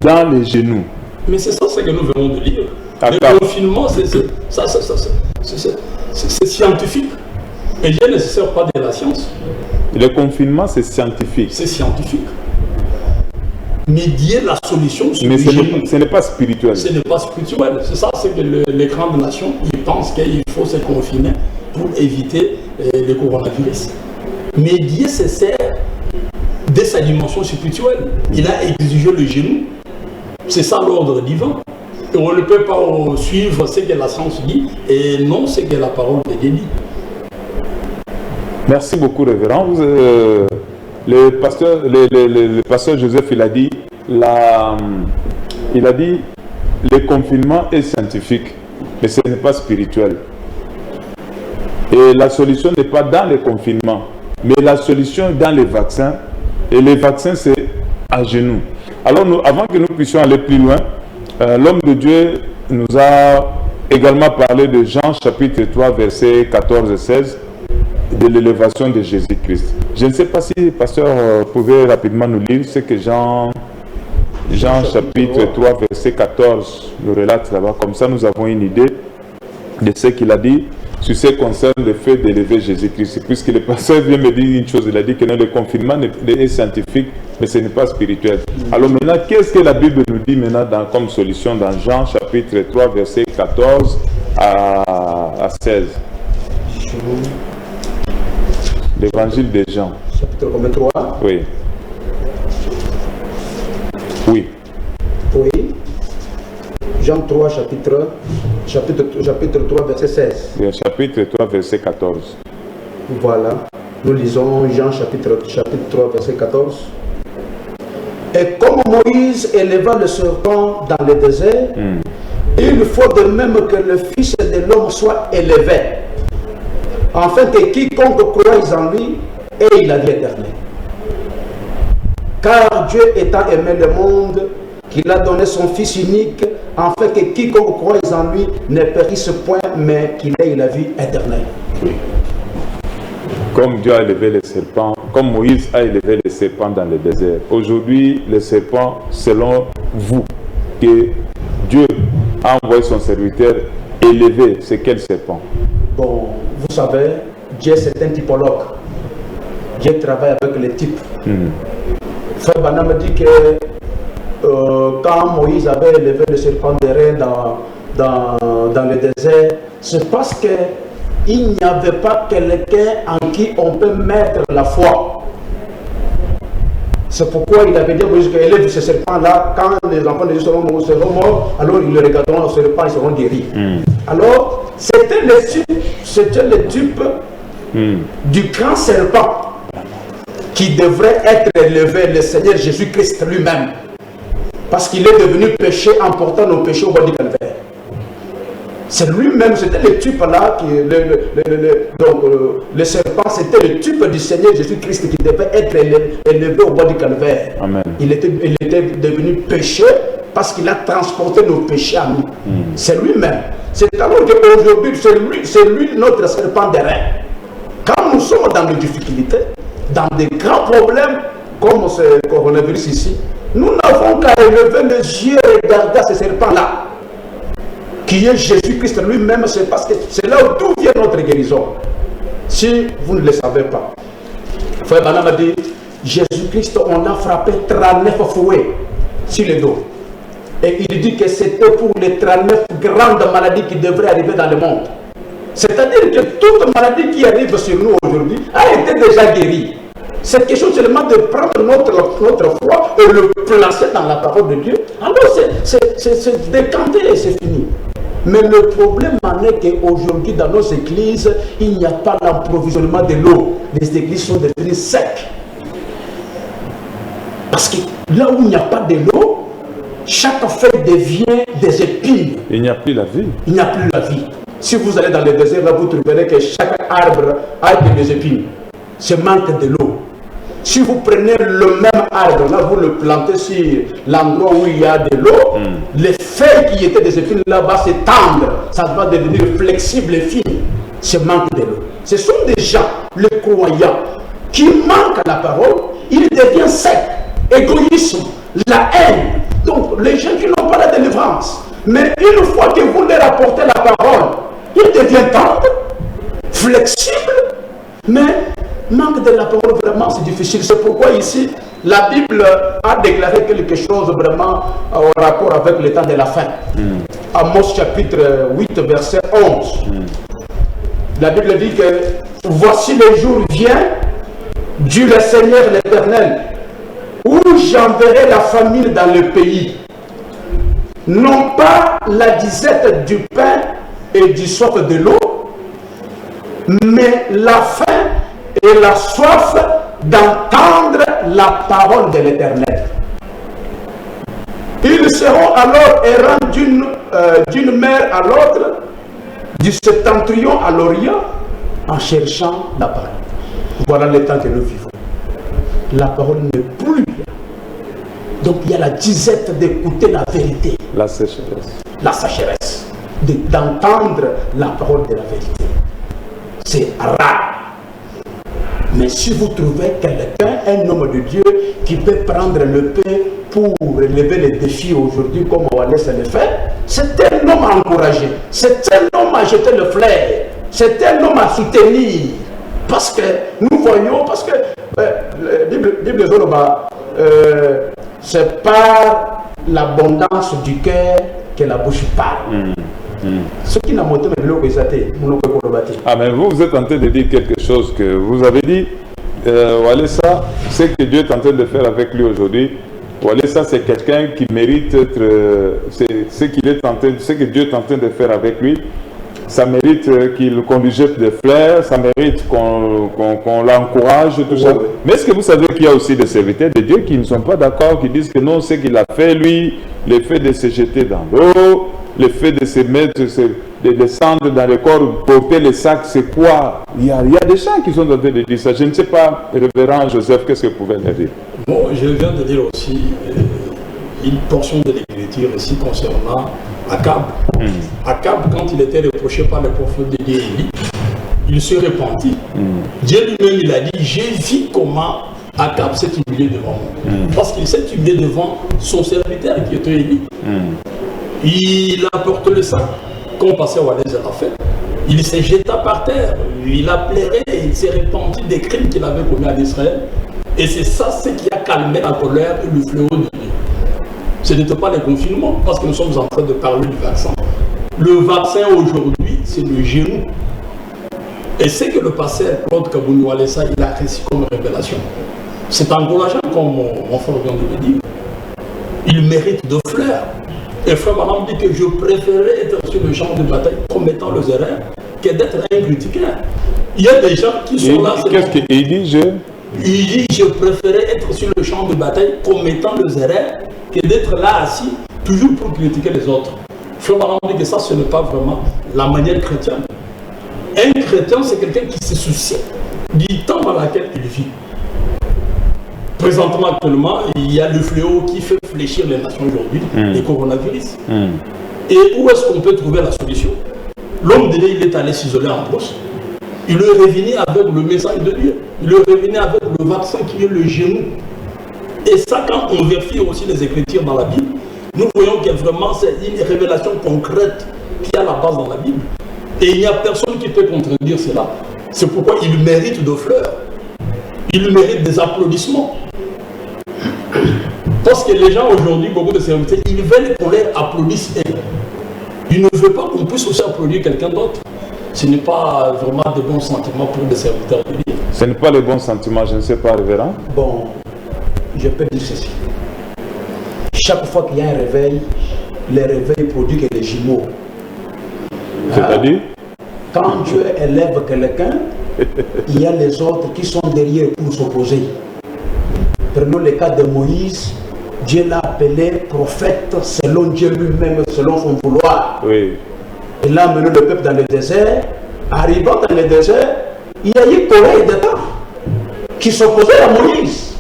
dans les genoux. Mais c'est ça ce que nous venons de lire. Le confinement, c'est scientifique. Et Dieu ne se sert pas de la science. Le confinement, c'est scientifique. C'est scientifique. Mais Dieu, la solution, mais ce n'est pas spirituel. Ce n'est pas spirituel. C'est ça, c'est que les grandes nations, ils pensent qu'il faut se confiner pour éviter le coronavirus. Mais Dieu se sert de sa dimension spirituelle. Il a exigé le genou. C'est ça l'ordre divin. Et on ne peut pas suivre ce que la science dit et non ce que la parole de Dieu dit. Merci beaucoup, révérend. Le pasteur Joseph, il a dit le confinement est scientifique, mais ce n'est pas spirituel. Et la solution n'est pas dans le confinement, mais la solution est dans les vaccins. Et les vaccins, c'est à genoux. Alors, avant que nous puissions aller plus loin, l'homme de Dieu nous a également parlé de Jean chapitre 3, versets 14 et 16, de l'élévation de Jésus-Christ. Je ne sais pas si le pasteur pouvait rapidement nous lire ce que Jean chapitre 3, verset 14 nous relate là-bas. Comme ça, nous avons une idée de ce qu'il a dit sur ce qui concerne le fait d'élever Jésus-Christ. Puisque le pasteur vient me dire une chose, il a dit que le confinement est scientifique, mais ce n'est pas spirituel. Alors maintenant, qu'est-ce que la Bible nous dit maintenant comme solution dans Jean chapitre 3, verset 14 à 16? L'évangile de Jean. Chapitre 3. Oui. Oui. Oui. Jean 3, chapitre 3, verset 16. Oui, chapitre 3, verset 14. Voilà. Nous lisons Jean chapitre 3, verset 14. Et comme Moïse éleva le serpent dans le désert, il faut de même que le Fils de l'homme soit élevé, afin que quiconque croise en lui ait la vie éternelle. Car Dieu étant aimé le monde, qu'il a donné son Fils unique, afin que quiconque croise en lui ne périsse point, mais qu'il ait la vie éternelle. Oui. Comme Dieu a élevé les serpents, comme Moïse a élevé les serpents dans le désert. Aujourd'hui, les serpents, selon vous, que Dieu a envoyé son serviteur élever, c'est quel serpent? Bon, vous savez, Dieu c'est un typologue. Dieu travaille avec les types. Frère Branham dit que quand Moïse avait élevé le serpent d'airain dans le désert, c'est parce qu'il n'y avait pas quelqu'un en qui on peut mettre la foi. C'est pourquoi il avait dit à Moïse qu'il élève ce serpent-là, quand les enfants de Dieu seront morts, alors ils le regarderont au serpent, ils seront guéris. Alors, c'était le type du grand serpent qui devrait être élevé, le Seigneur Jésus-Christ lui-même. Parce qu'il est devenu péché en portant nos péchés au bord du calvaire. C'est lui-même, c'était le type là, le serpent, c'était le type du Seigneur Jésus-Christ qui devait être élevé au bord du calvaire. Amen. Il était devenu péché parce qu'il a transporté nos péchés à nous. C'est lui-même. C'est alors qu'aujourd'hui, c'est lui notre serpent d'airain. Quand nous sommes dans des difficultés, dans des grands problèmes, comme ce coronavirus ici, nous n'avons qu'à élever les yeux et regarder ce serpent-là, qui est Jésus-Christ lui-même. C'est parce que c'est là où vient notre guérison. Si vous ne le savez pas, Frère Branham a dit, Jésus-Christ, on a frappé 39 fouets sur le dos. Et il dit que c'était pour les 39 grandes maladies qui devraient arriver dans le monde. C'est-à-dire que toute maladie qui arrive sur nous aujourd'hui a été déjà guérie. C'est quelque chose seulement de prendre notre foi et le placer dans la parole de Dieu. Alors c'est décanté et c'est fini. Mais le problème en est qu'aujourd'hui dans nos églises, il n'y a pas l'approvisionnement de l'eau. Les églises sont devenues secs. Parce que là où il n'y a pas de l'eau, chaque feuille devient des épines. Il n'y a plus la vie. Il n'y a plus la vie. Si vous allez dans le désert, là vous trouverez que chaque arbre a des épines. C'est manque de l'eau. Si vous prenez le même arbre, là vous le plantez sur l'endroit où il y a de l'eau, les feuilles qui étaient des épines là vont s'étendre, ça va devenir flexible et fine. C'est manque de l'eau. Ce sont des gens, les croyants, qui manquent à la parole, ils deviennent secs, égoïsme, la haine. Donc les gens qui n'ont pas la délivrance, mais une fois que vous leur apportez la parole, ils deviennent tendres, flexibles, mais manque de la parole, vraiment, c'est difficile. C'est pourquoi ici, la Bible a déclaré quelque chose vraiment en rapport avec le temps de la fin. Amos chapitre 8, verset 11. La Bible dit que voici le jour vient, dit le Seigneur l'Éternel, où j'enverrai la famine dans le pays. Non pas la disette du pain et du soif de l'eau, mais la faim et la soif d'entendre la parole de l'Éternel. Ils seront alors errants d'une mer à l'autre, du septentrion à l'orient, en cherchant la parole. Voilà le temps que nous vivons. La parole n'est plus là. Donc il y a la disette d'écouter la vérité. La sécheresse. La sécheresse. D'entendre la parole de la vérité. C'est rare. Mais si vous trouvez quelqu'un, un homme de Dieu, qui peut prendre le pain pour relever les défis aujourd'hui, comme Wallace le fait, c'est un homme à encourager, c'est un homme à jeter le flair, c'est un homme à soutenir. Parce que nous voyons, parce que la Bible c'est par l'abondance du cœur que la bouche parle. Ce qui n'a monté Ah, mais vous êtes en train de dire quelque chose que vous avez dit. Walesa, ce que Dieu est en train de faire avec lui aujourd'hui, Walesa, c'est quelqu'un qui mérite être. Ce que Dieu est en train de faire avec lui, ça mérite qu'on lui jette des fleurs, ça mérite qu'on l'encourage, tout ça. Mais est-ce que vous savez qu'il y a aussi des serviteurs de Dieu qui ne sont pas d'accord, qui disent que non, ce qu'il a fait, lui, le fait de se jeter dans l'eau, le fait de se mettre, de descendre dans le corps, porter les sacs, c'est quoi? Il y a des gens qui sont en train de dire ça. Je ne sais pas, révérend Joseph, qu'est-ce que vous pouvez leur dire? Bon, je viens de dire aussi une portion de l'écriture ici concernant Akab. Akab, quand il était reproché par le prophète de Dieu, il se repentit. Dieu lui-même, il a dit, j'ai vu comment Akab s'est humilié devant moi. Parce qu'il s'est humilié devant son serviteur qui était Élie. Il apporte le sac, comme passait Walès l'a fait. Il s'est jeté par terre, il a pleuré, il s'est repenti des crimes qu'il avait commis en Israël. Et c'est ça ce qui a calmé la colère et le fléau de Dieu. Ce n'était pas le confinement, parce que nous sommes en train de parler du vaccin. Le vaccin aujourd'hui, c'est le genou. Et c'est que le pasteur Claude Kabouni Walesa, il a réussi comme révélation. C'est encourageant, comme mon frère vient de le dire. Il mérite de fleurs. Et frère Madame dit que je préférais être sur le champ de bataille commettant les erreurs que d'être un critiqueur. Il y a des gens qui sont là. Qu'est-ce qu'il dit? Il dit, je préférais être sur le champ de bataille commettant les erreurs que d'être là assis, toujours pour critiquer les autres. Frère Madame dit que ça, ce n'est pas vraiment la manière chrétienne. Un chrétien, c'est quelqu'un qui se soucie du temps dans lequel il vit. Présentement, actuellement, il y a le fléau qui fait fléchir les nations aujourd'hui, le coronavirus. Et où est-ce qu'on peut trouver la solution? L'homme de Dieu, il est allé s'isoler en Brousse. Il est revenu avec le message de Dieu. Il est revenu avec le vaccin qui est le genou. Et ça, quand on vérifie aussi les Écritures dans la Bible, nous voyons que vraiment c'est une révélation concrète qui a la base dans la Bible. Et il n'y a personne qui peut contredire cela. C'est pourquoi il mérite de fleurs. Il mérite des applaudissements. Parce que les gens aujourd'hui, beaucoup de serviteurs, ils veulent qu'on leur applaudisse. Ils ne veulent pas qu'on puisse aussi applaudir quelqu'un d'autre. Ce n'est pas vraiment de bons sentiments pour des serviteurs de Dieu. Ce n'est pas le bon sentiment, je ne sais pas, révérend. Bon, je peux dire ceci. Chaque fois qu'il y a un réveil, les réveils produisent que des jumeaux. C'est-à-dire? Quand Dieu élève quelqu'un, il y a les autres qui sont derrière pour s'opposer. Prenons le cas de Moïse. Dieu l'a appelé prophète selon Dieu lui-même, selon son vouloir. Oui. Il a mené le peuple dans le désert. Arrivant dans le désert, il y a eu Corée d'État qui s'opposait à Moïse.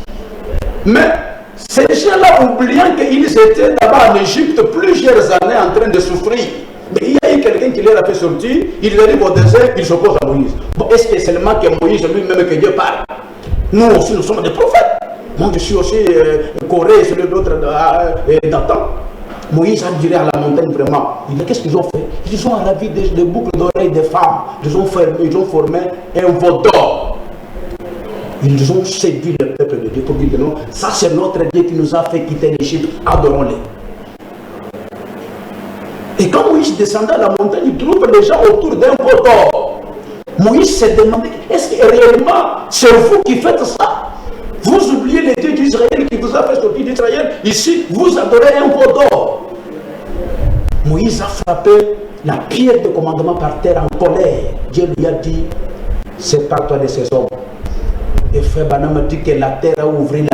Mais ces gens-là, oubliant qu'ils étaient là-bas en Égypte plusieurs années en train de souffrir, mais il y a eu quelqu'un qui les a fait sortir, il arrive au désert, il s'oppose à Moïse. Bon, est-ce que c'est seulement que Moïse lui-même que Dieu parle? Nous aussi, nous sommes des prophètes. Moi, je suis aussi Corée, celui d'autre d'antan. Moïse a tiré à la montagne vraiment. Qu'est-ce qu'ils ont fait? Ils ont ravi des boucles d'oreilles des femmes. Ils ont formé un veau d'or. Ils ont séduit le peuple de Dieu pour dire que non, ça c'est notre Dieu qui nous a fait quitter l'Égypte. Adorons-les. Et quand Moïse descendait à la montagne, il trouve les gens autour d'un veau d'or. Moïse s'est demandé, est-ce que réellement c'est vous qui faites ça? Vous oubliez les dieux d'Israël qui vous a fait sortir d'Israël. Ici, vous adorez un veau d'or. Moïse a frappé la pierre de commandement par terre en colère. Dieu lui a dit, c'est pas toi de ces hommes. Et frère Banam dit que la terre a ouvert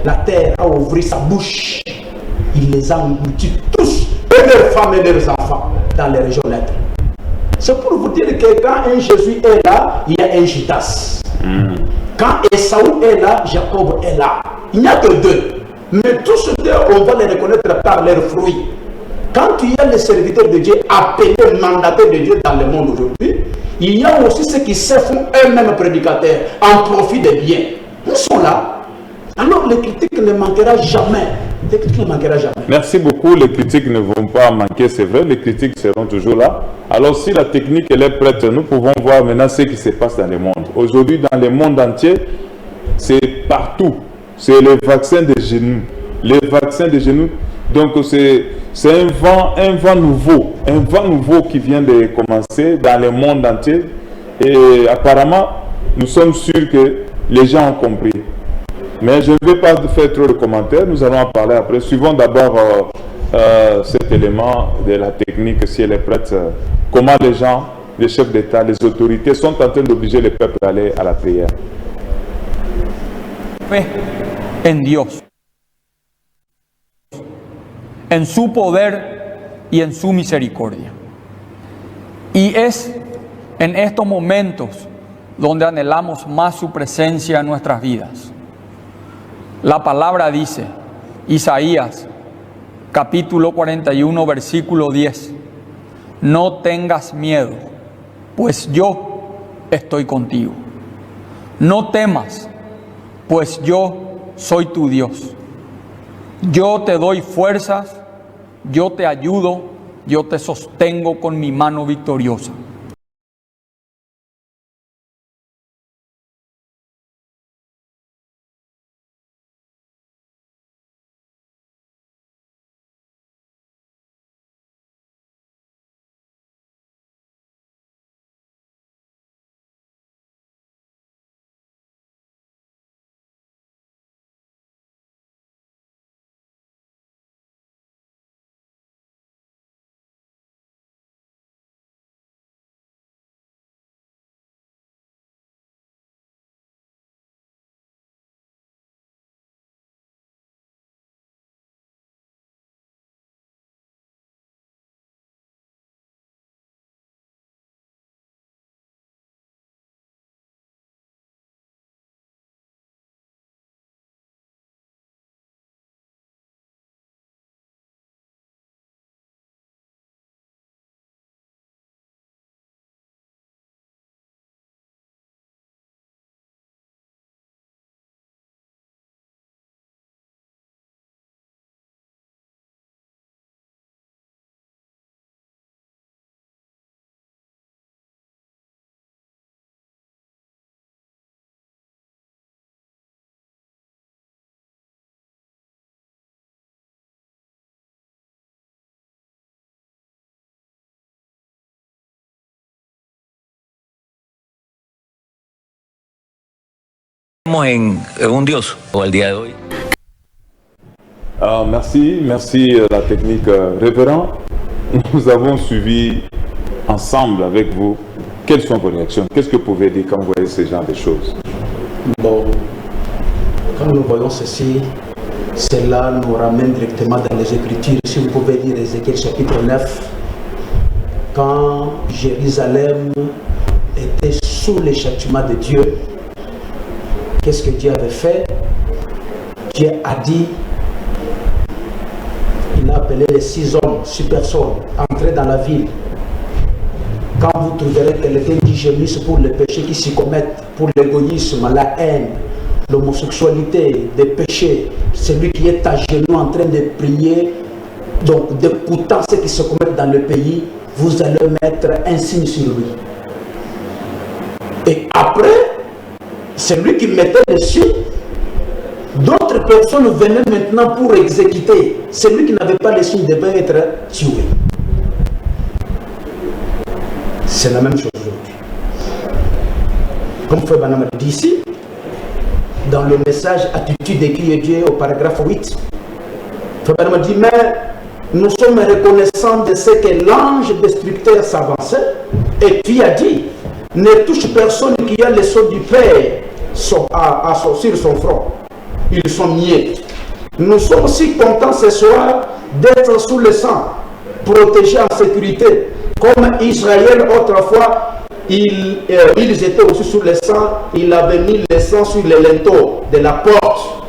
la terre a ouvert sa bouche. Il les a engloutis tous, et leurs femmes et leurs enfants, dans les régions lettres. C'est pour vous dire que quand un Jésus est là, il y a un Judas. Quand Esaü est là, Jacob est là. Il n'y a que deux. Mais tous ceux deux, on va les reconnaître par leurs fruits. Quand il y a les serviteurs de Dieu appelés mandataires de Dieu dans le monde aujourd'hui, il y a aussi ceux qui se font eux-mêmes prédicateurs en profit des biens. Ils sont là. Alors les critiques ne manqueront jamais. Les critiques ne manqueront jamais. Merci beaucoup. Les critiques ne vont pas manquer, c'est vrai. Les critiques seront toujours là. Alors si la technique elle est prête, nous pouvons voir maintenant ce qui se passe dans le monde. Aujourd'hui, dans le monde entier, c'est partout. C'est le vaccin des genoux. Les vaccins des genoux. Donc c'est un vent nouveau qui vient de commencer dans le monde entier. Et apparemment, nous sommes sûrs que les gens ont compris. Mais je ne vais pas faire trop de commentaires, nous allons en parler après. Suivons d'abord cet élément de la technique, si elle est prête, comment les gens, les chefs d'État, les autorités sont en train d'obliger le peuple à aller à la prière. Fe en Dios, en su poder y en su misericordia. Y es en estos momentos donde anhelamos más su presencia en nuestras vidas. La palabra dice, Isaías, capítulo 41, versículo 10, no tengas miedo, pues yo estoy contigo. No temas, pues yo soy tu Dios. Yo te doy fuerzas, yo te ayudo, yo te sostengo con mi mano victoriosa. En un Dios o el día de hoy. Merci la technique révérend. Nous avons suivi ensemble avec vous. Quelles sont vos réactions? Qu'est-ce que vous pouvez dire quand vous voyez ce genre de choses? Bon, quand nous voyons ceci, cela nous ramène directement dans les Écritures. Si vous pouvez lire Ézéchiel chapitre 9, quand Jérusalem était sous les châtiments de Dieu, qu'est-ce que Dieu avait fait? Dieu a dit, il a appelé les 6 hommes, 6 personnes, entrez dans la ville. Quand vous trouverez quelqu'un qui gémisse pour les péchés qui s'y commettent, pour l'égoïsme, la haine, l'homosexualité, des péchés, celui qui est à genoux en train de prier, donc d'écoutant ce qui se commet dans le pays, vous allez mettre un signe sur lui. Et après, celui qui mettait le signe, d'autres personnes venaient maintenant pour exécuter. Celui qui n'avait pas le signe devait être tué. C'est la même chose aujourd'hui. Comme Frère Branham dit ici, dans le message Attitude de qui est Dieu au paragraphe 8, Frère Branham dit, mais nous sommes reconnaissants de ce que l'ange destructeur s'avançait, et puis a dit, ne touche personne qui a le sceau du Père sur son front. Ils sont niais. Nous sommes aussi contents ce soir d'être sous le sang, protégés en sécurité. Comme Israël autrefois, ils étaient aussi sous le sang, il avait mis le sang sur les linteaux de la porte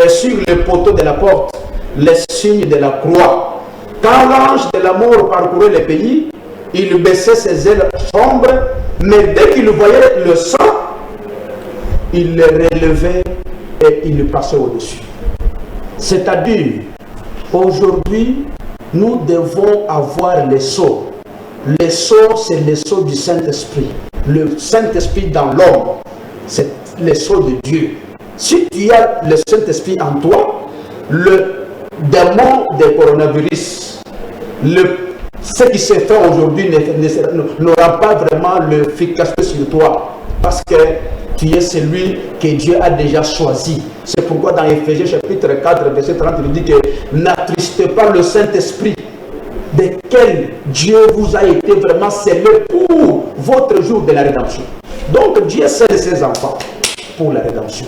et sur les poteaux de la porte, les signes de la croix. Quand l'ange de la mort parcourait le pays, il baissait ses ailes sombres, mais dès qu'il voyait le sang, il le relevait et il le passait au-dessus. C'est-à-dire, aujourd'hui, nous devons avoir les sceaux. Les sceaux, c'est les sceaux du Saint-Esprit. Le Saint-Esprit dans l'homme, c'est les sceaux de Dieu. Si tu as le Saint-Esprit en toi, le démon du coronavirus, ce qui se fait aujourd'hui n'aura pas vraiment l'efficacité sur toi. Parce que tu es celui que Dieu a déjà choisi. C'est pourquoi dans Éphésiens chapitre 4, verset 30, il dit que n'attristez pas le Saint-Esprit, desquels Dieu vous a été vraiment scellé pour votre jour de la rédemption. Donc Dieu scelle ses enfants pour la rédemption.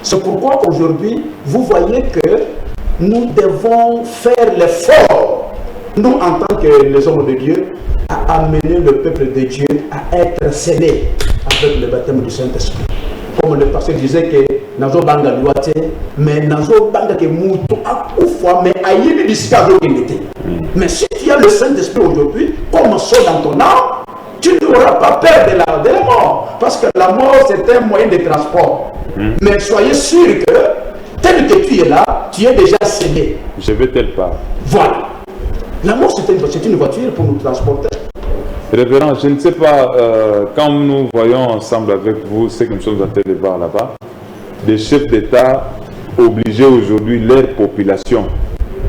C'est pourquoi aujourd'hui, vous voyez que nous devons faire l'effort, nous en tant que les hommes de Dieu, à amener le peuple de Dieu à être scellé avec le baptême du Saint-Esprit. Comme le pasteur disait que Nazo Banga Luate, mais Nazo Banga que Moutou a Koufwa, mais Aïe Biskazo Kenete. Mais si tu as le Saint-Esprit aujourd'hui, comme ça dans ton âme, tu n'auras pas peur de la mort. Parce que la mort, c'est un moyen de transport. Mais soyez sûr que, tel que tu es là, tu es déjà scellé. Je vais telle part. Voilà. La mort, c'est une voiture pour nous transporter. Révérend, je ne sais pas, quand nous voyons ensemble avec vous ce que nous sommes en train de voir là-bas, des chefs d'État obligés aujourd'hui, leur population,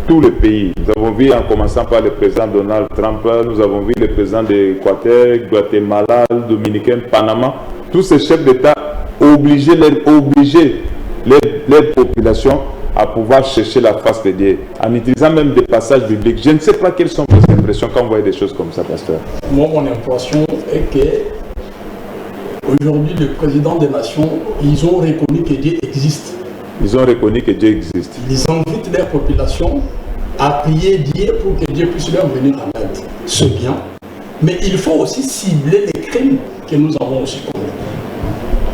tous les pays. Nous avons vu, en commençant par le président Donald Trump, nous avons vu le président d'Équateur, Guatemala, Dominicain, Panama, tous ces chefs d'État obliger leur population à pouvoir chercher la face de Dieu, en utilisant même des passages bibliques. Je ne sais pas quelles sont vos impressions quand vous voyez des choses comme ça, pasteur. Moi, mon impression est que aujourd'hui, le président des nations, ils ont reconnu que Dieu existe. Ils ont reconnu que Dieu existe. Ils invitent leur population à prier Dieu pour que Dieu puisse leur venir en aide. C'est bien. Mais il faut aussi cibler les crimes que nous avons aussi commis.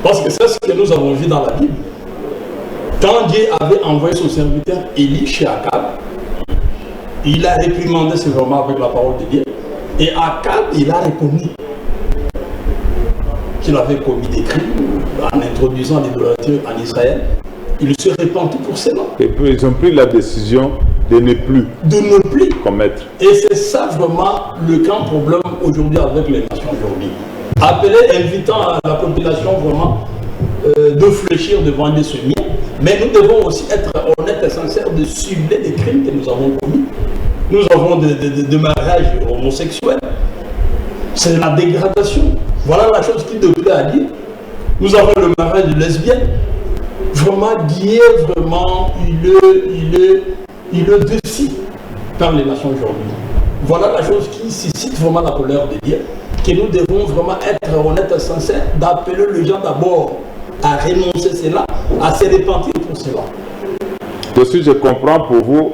Parce que c'est ce que nous avons vu dans la Bible. Quand Dieu avait envoyé son serviteur Élie chez Akab, il a réprimandé sévèrement avec la parole de Dieu. Et Akab, il a reconnu qu'il avait commis des crimes en introduisant l'idolâtrie en Israël. Il se repentit pour cela. Et puis ils ont pris la décision de ne plus commettre. Et c'est ça vraiment le grand problème aujourd'hui avec les nations aujourd'hui. Appeler, invitant à la population vraiment de fléchir devant des semis. Mais nous devons aussi être honnêtes et sincères de cibler les crimes que nous avons commis. Nous avons des mariages homosexuels. C'est la dégradation. Voilà la chose qui te plaît à dire. Nous avons le mariage lesbienne. Vraiment, Dieu, vraiment, il le décide par les nations aujourd'hui. Voilà la chose qui suscite vraiment la colère de Dieu. Que nous devons vraiment être honnêtes et sincères, d'appeler les gens d'abord à renoncer cela, à se repentir pour cela. Aussi, je comprends pour vous,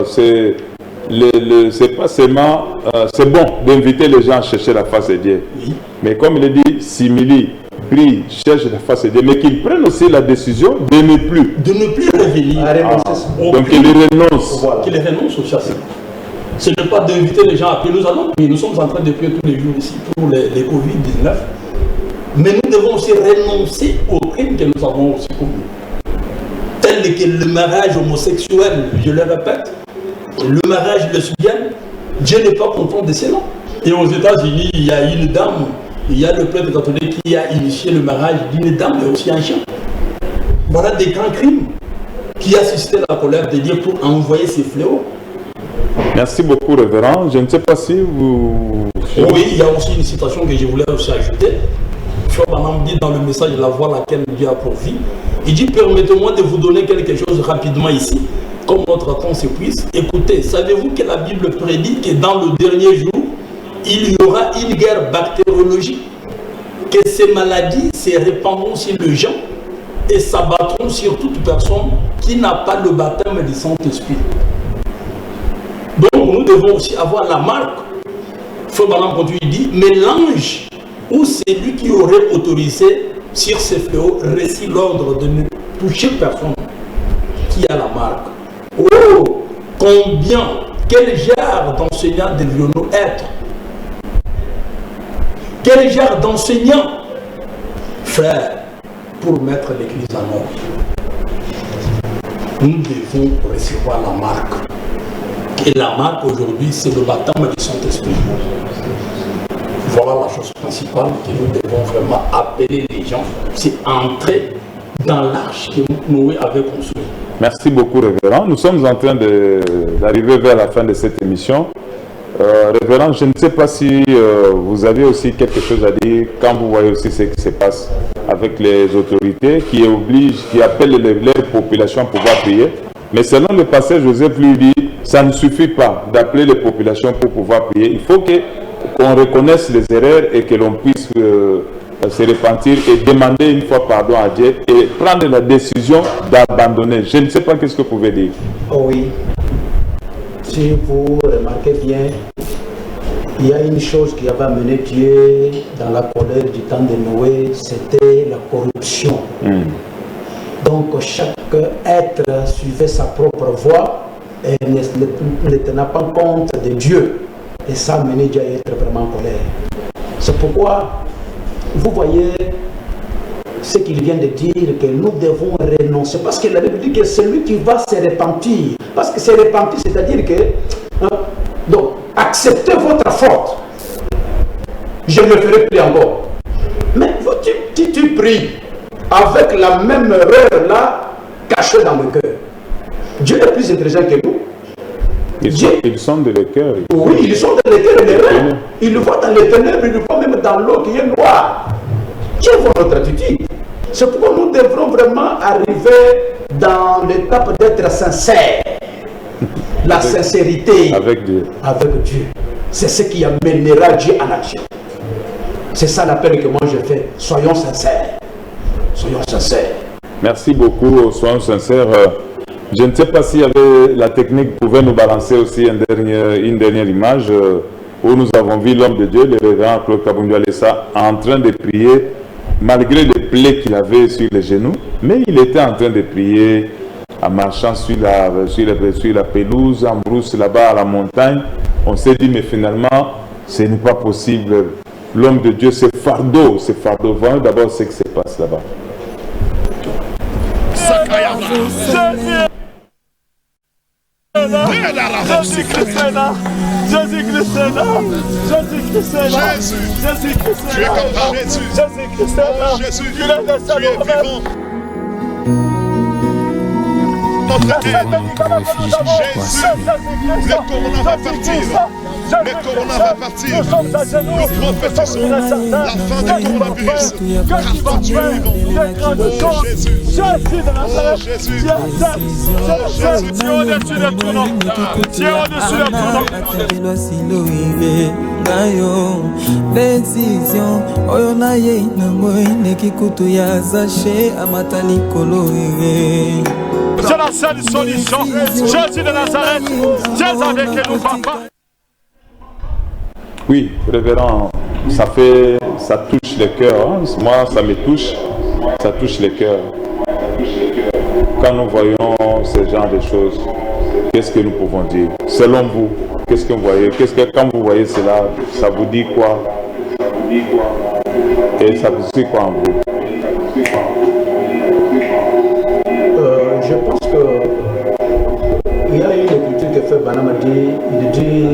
c'est pas seulement, c'est bon d'inviter les gens à chercher la face de Dieu. Oui. Mais comme il est dit, simili, prie, cherche la face de Dieu, mais qu'ils prennent aussi la décision de ne plus. De ne plus revenir. Donc qu'ils renoncent. Voilà. Qu'ils renoncent au chassé. Ce n'est pas d'inviter les gens à prier. Nous sommes en train de prier tous les jours ici pour les Covid-19. Mais nous devons aussi renoncer aux crimes que nous avons aussi commis. Tel que le mariage homosexuel, je le répète, le mariage lesbien, Dieu n'est pas content de cela. Et aux États-Unis, il y a une dame, il y a le prêtre catholique qui a initié le mariage d'une dame et aussi un chien. Voilà des grands crimes qui a suscité la colère de Dieu pour envoyer ces fléaux. Merci beaucoup, révérend. Je ne sais pas si vous... Oui, il y a aussi une citation que je voulais aussi ajouter. Frère Branham dit dans le message La voie laquelle Dieu a pourvu, il dit: permettez-moi de vous donner quelque chose rapidement ici, comme notre temps s'épuise. Écoutez, savez-vous que la Bible prédit que dans le dernier jour, il y aura une guerre bactériologique, que ces maladies se répandront sur les gens et s'abattront sur toute personne qui n'a pas le baptême du Saint-Esprit. Donc nous devons aussi avoir la marque. Frère Branham continue, il dit: mais l'ange ou celui qui aurait autorisé sur ces fléaux récit l'ordre de ne toucher personne qui a la marque. Oh, combien, quel genre d'enseignants devions-nous être? Quel genre d'enseignants, frère, pour mettre l'Église en ordre? Nous devons recevoir la marque. Et la marque aujourd'hui, c'est le baptême du Saint-Esprit. Voilà la chose principale que nous devons vraiment appeler les gens, c'est entrer dans l'arche que Noé avait construite. Merci beaucoup, révérend. Nous sommes en train d'arriver vers la fin de cette émission. Révérend, je ne sais pas si vous avez aussi quelque chose à dire quand vous voyez aussi ce qui se passe avec les autorités qui obligent, qui appellent les populations à pouvoir prier. Mais selon le pasteur Joseph lui dit, ça ne suffit pas d'appeler les populations pour pouvoir prier. Il faut qu'on reconnaisse les erreurs et que l'on puisse se repentir et demander une fois pardon à Dieu et prendre la décision d'abandonner. Je ne sais pas qu'est-ce que vous pouvez dire. Oh oui. Si vous remarquez bien, il y a une chose qui avait amené Dieu dans la colère du temps de Noé, c'était la corruption. Donc chaque être suivait sa propre voie et ne tenait pas compte de Dieu. Et ça a amené Dieu à être vraiment en colère. C'est pourquoi vous voyez ce qu'il vient de dire, que nous devons renoncer. Parce que la Bible dit que celui qui va se repentir, parce que se repentir, c'est-à-dire que, donc, acceptez votre faute. Je ne le ferai plus encore. Mais tu pries avec la même erreur là, cachée dans le cœur. Dieu est plus intelligent que nous. Ils sont de le cœur. Oui, ils sont dans les cœurs et les reins. Ils le voient dans les ténèbres, ils le voient même dans l'eau qui est noire. Dieu voit notre attitude. C'est pourquoi nous devrons vraiment arriver dans l'étape d'être sincère. La sincérité avec Dieu. Avec Dieu. C'est ce qui amènera Dieu en action. C'est ça l'appel que moi je fais. Soyons sincères. Soyons sincères. Merci beaucoup, soyons sincères. Je ne sais pas si la technique pouvait nous balancer aussi une dernière image où nous avons vu l'homme de Dieu, le révérend Claude Kabundu Alessa, en train de prier, malgré les plaies qu'il avait sur les genoux, mais il était en train de prier en marchant sur la pelouse, en brousse là-bas à la montagne. On s'est dit, mais finalement, ce n'est pas possible. L'homme de Dieu, c'est fardeau. Voyons d'abord ce qui se passe là-bas. Jésus-Christ est là. Jésus-Christ est là. Jésus-Christ est là. Jésus-Christ est là. Jésus-Christ est là. Jésus, tu es vivant. Notre aide. Jésus, le corona va partir. Le corona va partir. Nous prophétisons la fin du coronavirus. Car tu es vivant. Oh Jésus. Jésus de Nazareth. Oh Jésus. Jésus, tu es au-dessus de tout nom. Tu es au-dessus de tout nom. Décision oyo na ye nango ineki kutu ya zache amatani kolo c'est la seule solution. Jésus de Nazareth, Jésus avec nous, papa. Oui, révérend, ça touche les cœurs. Hein. Moi, ça me touche, ça touche les cœurs. Quand nous voyons ce genre de choses, qu'est-ce que nous pouvons dire? Selon vous, qu'est-ce que vous voyez? Quand vous voyez cela, ça vous dit quoi? Et ça vous dit quoi en vous? Je pense qu'il y a une écriture que Frère Branham a dit, il dit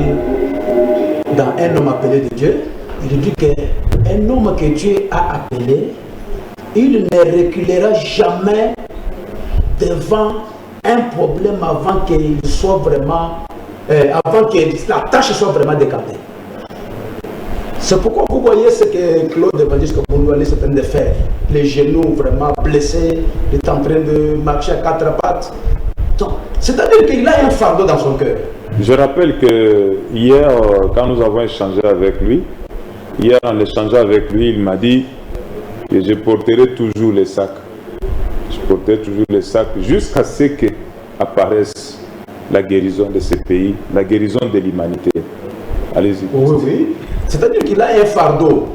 dans un homme appelé de Dieu, il dit qu'un homme que Dieu a appelé, il ne reculera jamais devant un problème avant qu'il soit vraiment, avant que la tâche soit vraiment décantée. C'est pourquoi vous voyez ce que Claude Évangéliste Kabundu Alessa est en train de faire. Les genoux vraiment blessés, il est en train de marcher à quatre pattes. C'est-à-dire qu'il a un fardeau dans son cœur. Je rappelle que hier, quand nous avons échangé avec lui, en échangeant avec lui, il m'a dit que je porterai toujours les sacs. Je porterai toujours les sacs jusqu'à ce qu'apparaisse la guérison de ce pays, la guérison de l'humanité. Allez-y. Oui, oui. C'est-à-dire qu'il a un fardeau.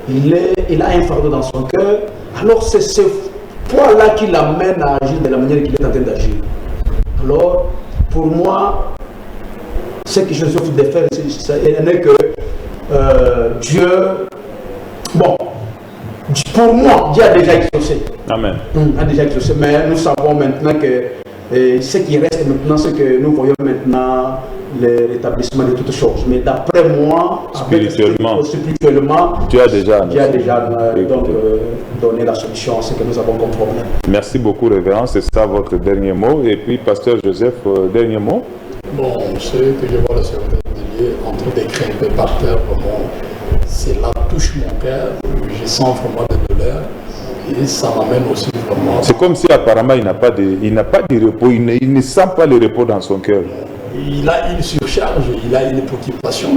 Il a un fardeau dans son cœur. Alors c'est ce poids-là qui l'amène à agir de la manière qu'il est en train d'agir. Alors, pour moi, ce que je souhaite de faire, c'est que Dieu... Bon, pour moi, Dieu a déjà exaucé. Amen. A déjà exaucé, mais nous savons maintenant que ce qui reste maintenant, c'est que nous voyons maintenant le rétablissement de toutes choses. Mais d'après moi, spirituellement, Dieu a déjà donné la solution à ce que nous avons comme problème. Merci beaucoup, révérend. C'est ça votre dernier mot. Et puis, pasteur Joseph, dernier mot. Bon, ce que je vois le secrétaire de Dieu en train d'écrire un peu par terre, vraiment, cela touche mon cœur. Je sens vraiment de douleur. Et ça m'amène aussi vraiment... C'est comme si apparemment il n'a pas de repos, il ne sent pas le repos dans son cœur. Il a une surcharge, il a une préoccupation.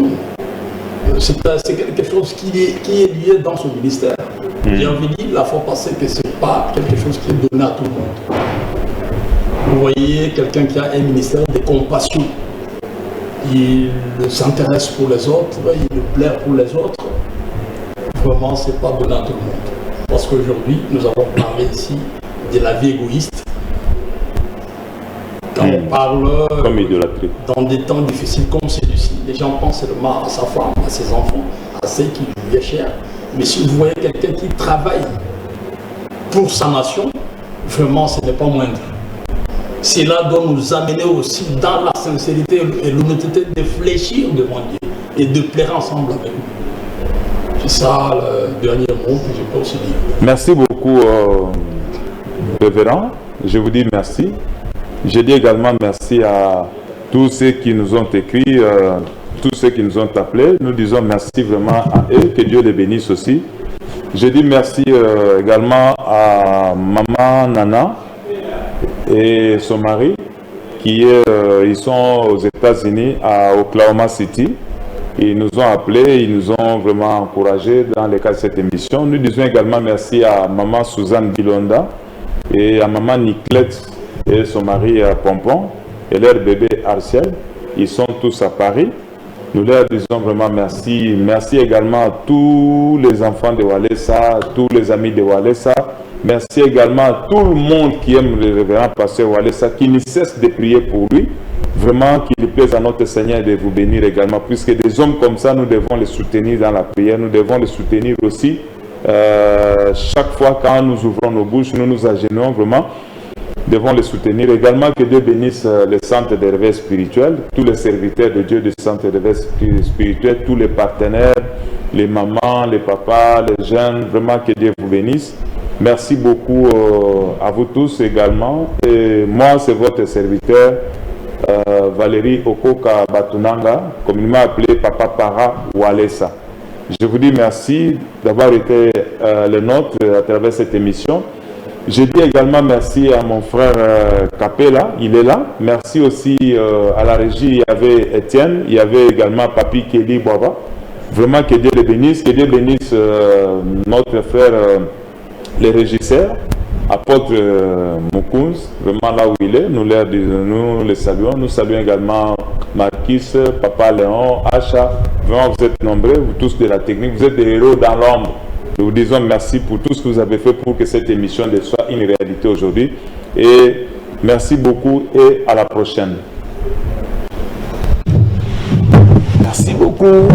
C'est quelque chose qui est lié dans son ministère. J'ai envie de dire la fois passée que ce n'est pas quelque chose qui est donné à tout le monde. Vous voyez quelqu'un qui a un ministère de compassion. Il s'intéresse pour les autres, il plaît pour les autres. Vraiment, ce n'est pas donné à tout le monde. Parce qu'aujourd'hui, nous avons parlé ici de la vie égoïste. Quand on parle comme idolâtrie. Dans des temps difficiles comme celui-ci, les gens pensent seulement à sa femme, à ses enfants, à ceux qui lui est cher. Mais si vous voyez quelqu'un qui travaille pour sa nation, vraiment ce n'est pas moindre. Cela doit nous amener aussi dans la sincérité et l'honnêteté de fléchir devant Dieu et de plaire ensemble avec lui. C'est ça le dernier mot que je peux aussi dire. Merci beaucoup, révérend. Je vous dis merci. Je dis également merci à tous ceux qui nous ont écrit, tous ceux qui nous ont appelés. Nous disons merci vraiment à eux, que Dieu les bénisse aussi. Je dis merci également à Maman Nana et son mari, ils sont aux États-Unis, à Oklahoma City. Ils nous ont appelés, ils nous ont vraiment encouragés dans le cadre de cette émission. Nous disons également merci à Maman Suzanne Bilonda et à Maman Niclette et son mari Pompon et leur bébé Arciel. Ils sont tous à Paris. Nous leur disons vraiment merci. Merci également à tous les enfants de Walesa, tous les amis de Walesa. Merci également à tout le monde qui aime le révérend pasteur Walesa, qui ne cesse de prier pour lui. Vraiment qu'il plaise à notre Seigneur de vous bénir également, puisque des hommes comme ça, nous devons les soutenir dans la prière. Nous devons les soutenir aussi. Chaque fois quand nous ouvrons nos bouches, nous nous agenouillons vraiment. Devons les soutenir également. Que Dieu bénisse le centre de réveil spirituel, tous les serviteurs de Dieu du centre de réveil spirituel, tous les partenaires, les mamans, les papas, les jeunes. Vraiment que Dieu vous bénisse. Merci beaucoup à vous tous également. Et moi, c'est votre serviteur Valérie Okoka Batunanga, communément appelé Papa Para Walesa. Je vous dis merci d'avoir été les nôtres à travers cette émission. Je dis également merci à mon frère Capella, il est là. Merci aussi à la régie, il y avait Étienne, il y avait également Papi Kelly Baba. Vraiment que Dieu le bénisse, que Dieu bénisse notre frère, les régisseurs, apôtre Moukounz, vraiment là où il est, nous les saluons. Nous saluons également Marquis, Papa Léon, Acha. Vraiment vous êtes nombreux, vous tous de la technique, vous êtes des héros dans l'ombre. Nous vous disons merci pour tout ce que vous avez fait pour que cette émission soit une réalité aujourd'hui. Et merci beaucoup et à la prochaine. Merci beaucoup.